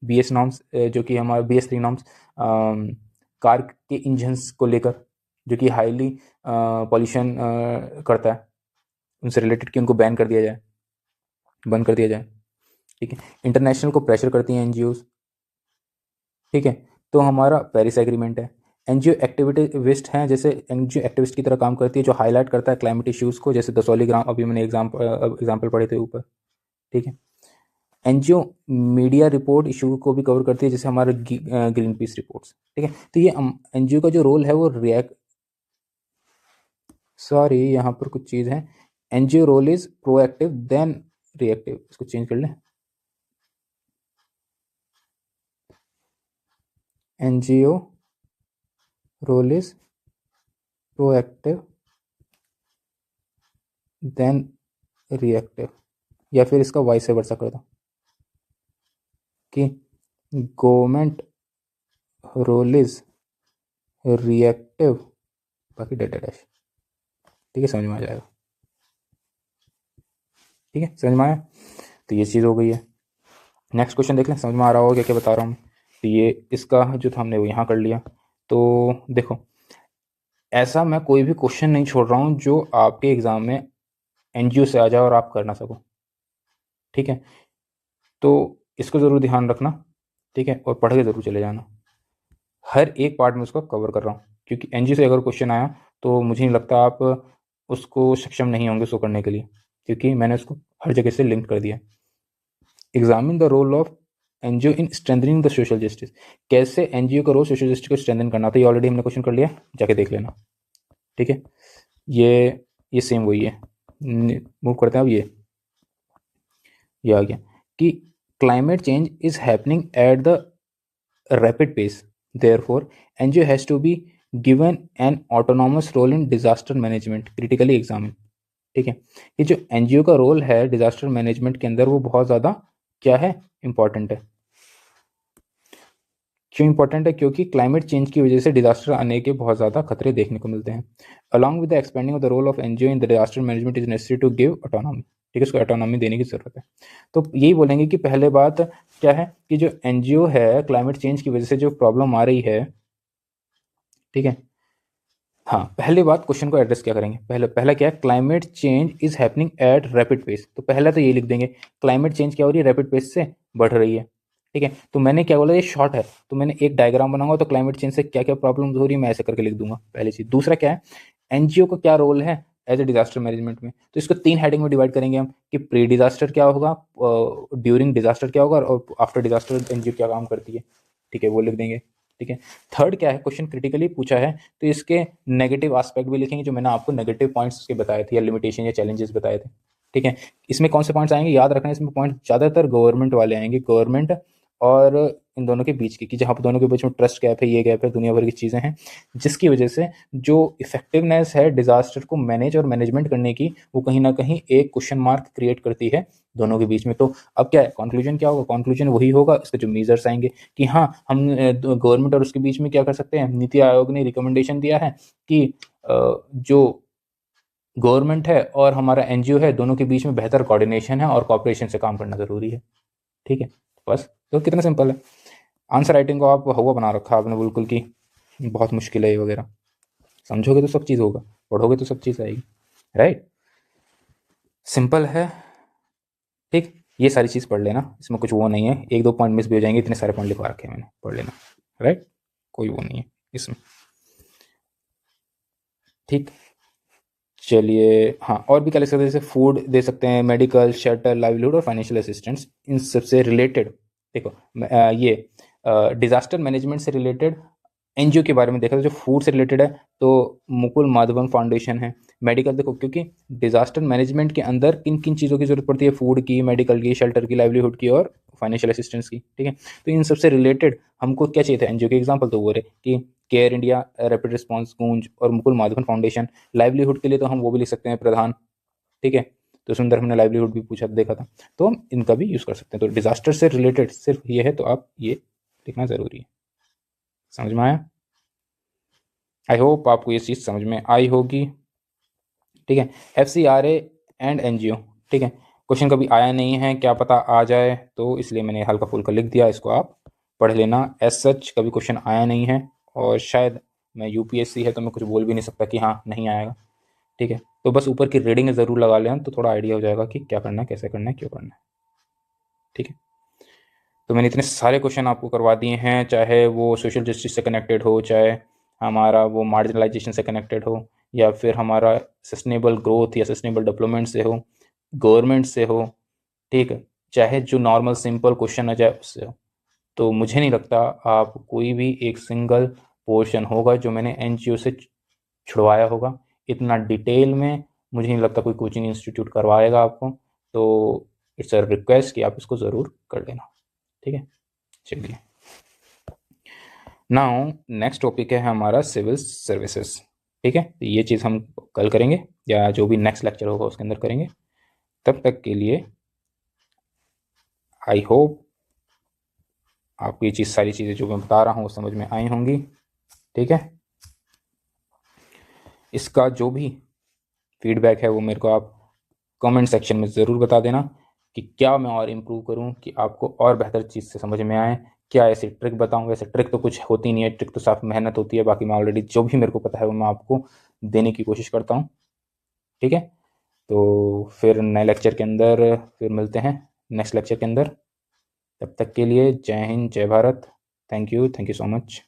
BS नॉर्म्स, जो कि हमारा BS3 नॉर्म्स कार के इंजन्स को लेकर, जो कि हाईली पॉल्यूशन करता है, उनसे रिलेटेड कि उनको बैन कर दिया जाए, बंद कर दिया जाए। ठीक है, इंटरनेशनल को प्रेशर करती हैं एनजीओज। ठीक है, तो हमारा पेरिस एग्रीमेंट है। एनजीओ एक्टिविस्ट हैं, जैसे एनजीओ एक्टिविस्ट की तरह काम करती है, जो हाईलाइट करता है क्लाइमेट इश्यूज को, जैसे दसौली ग्राम अभी मैंने एग्जाम्पल पढ़े थे ऊपर। ठीक है, एनजीओ मीडिया रिपोर्ट इशू को भी कवर करती है, जैसे हमारे ग्रीन पीस रिपोर्ट्स। ठीक है, तो ये एनजीओ का जो रोल है वो रिएक्ट, सॉरी यहाँ पर कुछ चीज़ है, NGO role is proactive than reactive, इसको चेंज कर लें, NGO role is proactive than reactive, या फिर इसका वाइस वर्सा कर दो कि गवर्नमेंट रोल इज रिएक्टिव, बाकी डेटा डैश। ठीक है, समझ में आ जाएगा। ठीक है, समझ में आया। तो ये चीज़ हो गई है। नेक्स्ट क्वेश्चन देख लें, समझ में आ रहा होगा क्या क्या बता रहा हूँ। तो ये इसका जो था हमने वो यहाँ कर लिया। तो देखो, ऐसा मैं कोई भी क्वेश्चन नहीं छोड़ रहा हूँ जो आपके एग्ज़ाम में एनजीओ से आ जाए और आप कर ना सको। ठीक है, तो इसको ज़रूर ध्यान रखना। ठीक है, और पढ़ के ज़रूर चले जाना। हर एक पार्ट में उसको कवर कर रहा हूँ, क्योंकि एनजीओ से अगर क्वेश्चन आया तो मुझे नहीं लगता आप उसको सक्षम नहीं होंगे उसको करने के लिए, क्योंकि मैंने उसको हर जगह से लिंक कर दिया। Examine the role of NGO in strengthening the social justice. कैसे एनजीओ का रोल सोशल जस्टिस को स्ट्रेंथन करना, तो ये ऑलरेडी हमने क्वेश्चन कर लिया, जाके देख लेना। ठीक है, ये सेम वही है। मूव करते हैं अब। ये आ गया कि climate change is happening at the rapid pace, therefore NGO has to be given an autonomous role in disaster management critically examined। ठीक है, ये जो एनजीओ का रोल है डिजास्टर मैनेजमेंट के अंदर वो बहुत ज़्यादा क्या है, इंपॉर्टेंट है। क्यों इंपॉर्टेंट है? क्योंकि क्लाइमेट चेंज की वजह से डिजास्टर आने के बहुत ज़्यादा खतरे देखने को मिलते हैं। Along with the expanding of the role of NGO in the disaster management is necessary to give autonomy. ठीक है, उसको ऑटोनॉमी देने की ज़रूरत है। तो यही बोलेंगे कि पहले बात क्या है कि जो एनजीओ है क्लाइमेट चेंज की वजह से जो प्रॉब्लम आ रही है, ठीक है, हाँ, पहली बात क्वेश्चन को एड्रेस क्या करेंगे, पहला क्या है, climate change is happening at rapid pace. तो पहला तो ये लिख देंगे, क्लाइमेट चेंज क्या हो रही है, रैपिड पेस से बढ़ रही है। ठीक है, तो मैंने क्या बोला, ये शॉर्ट है, तो मैंने एक डायग्राम बनाऊंगा तो क्लाइमेट चेंज से क्या क्या प्रॉब्लम हो रही है मैं ऐसे करके लिख दूंगा, पहली चीज। दूसरा क्या है, एनजीओ का क्या रोल है एज ए डिजास्टर मैनेजमेंट में, तो इसको 3 हेडिंग में डिवाइड करेंगे हम कि प्री डिजास्टर क्या होगा, ड्यूरिंग डिजास्टर क्या होगा, और आफ्टर डिजास्टर एनजीओ क्या काम करती है। ठीक है, वो लिख देंगे। ठीक है, थर्ड क्या है, क्वेश्चन क्रिटिकली पूछा है तो इसके नेगेटिव एस्पेक्ट भी लिखेंगे, जो मैंने आपको नेगेटिव पॉइंट्स उसके बताए थे या लिमिटेशन या चैलेंजेस बताए थे। ठीक है, इसमें कौन से पॉइंट्स आएंगे याद रखना, इसमें पॉइंट ज़्यादातर गवर्नमेंट वाले आएंगे, गवर्नमेंट और इन दोनों के बीच की, कि जहाँ पर दोनों के बीच में ट्रस्ट गैप है, ये गैप है, दुनिया भर की चीज़ें हैं, जिसकी वजह से जो इफेक्टिवनेस है डिजास्टर को मैनेज और मैनेजमेंट करने की, वो कहीं ना कहीं एक क्वेश्चन मार्क क्रिएट करती है दोनों के बीच में। तो अब क्या है, कंक्लूजन क्या होगा, कंक्लूजन वही होगा, इसके जो मेजर्स आएंगे कि हाँ हम गवर्नमेंट और उसके बीच में क्या कर सकते हैं। नीति आयोग ने रिकमेंडेशन दिया है कि जो गवर्नमेंट है और हमारा एनजीओ है दोनों के बीच में बेहतर कोऑर्डिनेशन है और कॉपरेशन से काम करना जरूरी है। ठीक है, बस। तो कितना सिंपल है। आंसर राइटिंग को आप हवा बना रखा आपने बिल्कुल कि बहुत मुश्किल है ये वगैरह, समझोगे तो सब चीज़ होगा, पढ़ोगे तो सब चीज़ आएगी, राइट। सिंपल है। ठीक, ये सारी चीज़ पढ़ लेना, इसमें कुछ वो नहीं है, एक दो पॉइंट मिस भी हो जाएंगे, इतने सारे पॉइंट लिखवा रखे हैं मैंने, पढ़ लेना, राइट, कोई वो नहीं है इसमें। ठीक, चलिए, हाँ, और भी क्या लिख सकते हैं, जैसे फूड दे सकते हैं, मेडिकल, शेल्टर, लाइवलीहुड और फाइनेंशियल असिस्टेंस, इन सबसे रिलेटेड। देखो ये डिजास्टर मैनेजमेंट से रिलेटेड एनजीओ के बारे में देखा, तो जो फूड से रिलेटेड है तो मुकुल माधवन फाउंडेशन है। मेडिकल देखो, क्योंकि डिजास्टर मैनेजमेंट के अंदर किन किन चीज़ों की जरूरत पड़ती है, फूड की, मेडिकल की, शेल्टर की, लाइवलीहुड की और फाइनेंशियल असिस्टेंस की। ठीक है, तो इन सबसे रिलेटेड हमको क्या चाहिए था, एनजीओ के एग्जाम्पल तो वो रहे कि केयर इंडिया, रैपिड रिस्पॉन्स, गूंज और मुकुल माधवन फाउंडेशन। लाइवलीहुड के लिए तो हम वो भी लिख सकते हैं, प्रधान। ठीक है, तो सुंदर हमने लाइवलीहुड भी पूछा देखा था, तो हम इनका भी यूज़ कर सकते हैं। तो डिजास्टर से रिलेटेड सिर्फ ये है, तो आप ये लिखना ज़रूरी है। समझ में आया? आई होप आपको ये चीज़ समझ में आई होगी। ठीक है, FCRA एंड एनजीओ। ठीक है, क्वेश्चन कभी आया नहीं है, क्या पता आ जाए, तो इसलिए मैंने हल्का फुल्का लिख दिया, इसको आप पढ़ लेना। एज सच कभी क्वेश्चन आया नहीं है, और शायद मैं यूपीएससी है तो मैं कुछ बोल भी नहीं सकता कि हाँ नहीं आएगा। ठीक है, तो बस ऊपर की रीडिंग ज़रूर लगा लें तो थोड़ा आइडिया हो जाएगा कि क्या करना है, कैसे करना है, क्यों करना है। ठीक है, तो मैंने इतने सारे क्वेश्चन आपको करवा दिए हैं, चाहे वो सोशल जस्टिस से कनेक्टेड हो, चाहे हमारा वो मार्जिनलाइजेशन से कनेक्टेड हो, या फिर हमारा सस्टेनेबल ग्रोथ या सस्टेनेबल डेवलपमेंट से हो, गवर्नमेंट से हो, ठीक है, चाहे जो नॉर्मल सिंपल क्वेश्चन आ जाए उससे हो। तो मुझे नहीं लगता आप कोई भी एक सिंगल पोर्शन होगा जो मैंने एनजीओ से छुड़वाया होगा इतना डिटेल में, मुझे नहीं लगता कोई कोचिंग इंस्टीट्यूट करवाएगा आपको। तो इट्स अ रिक्वेस्ट कि आप इसको ज़रूर कर लेना। ठीक है, चलिए, नाउ नेक्स्ट टॉपिक है हमारा सिविल सर्विसेज। ठीक है, तो ये चीज़ हम कल करेंगे या जो भी नेक्स्ट लेक्चर होगा उसके अंदर करेंगे। तब तक के लिए आई होप आपको ये सारी चीज़ें जो मैं बता रहा हूँ समझ में आई होंगी। ठीक है, इसका जो भी फीडबैक है वो मेरे को आप कमेंट सेक्शन में ज़रूर बता देना कि क्या मैं और इम्प्रूव करूँ कि आपको और बेहतर चीज़ से समझ में आए। क्या ऐसी ट्रिक बताऊँ? वैसे ट्रिक तो कुछ होती नहीं है, ट्रिक तो साफ मेहनत होती है। बाकी मैं ऑलरेडी जो भी मेरे को पता है वो मैं आपको देने की कोशिश करता हूँ। ठीक है, तो फिर नए लेक्चर के अंदर फिर मिलते हैं नेक्स्ट लेक्चर के अंदर। तब तक के लिए जय हिंद, जय Bharat. Thank you so much.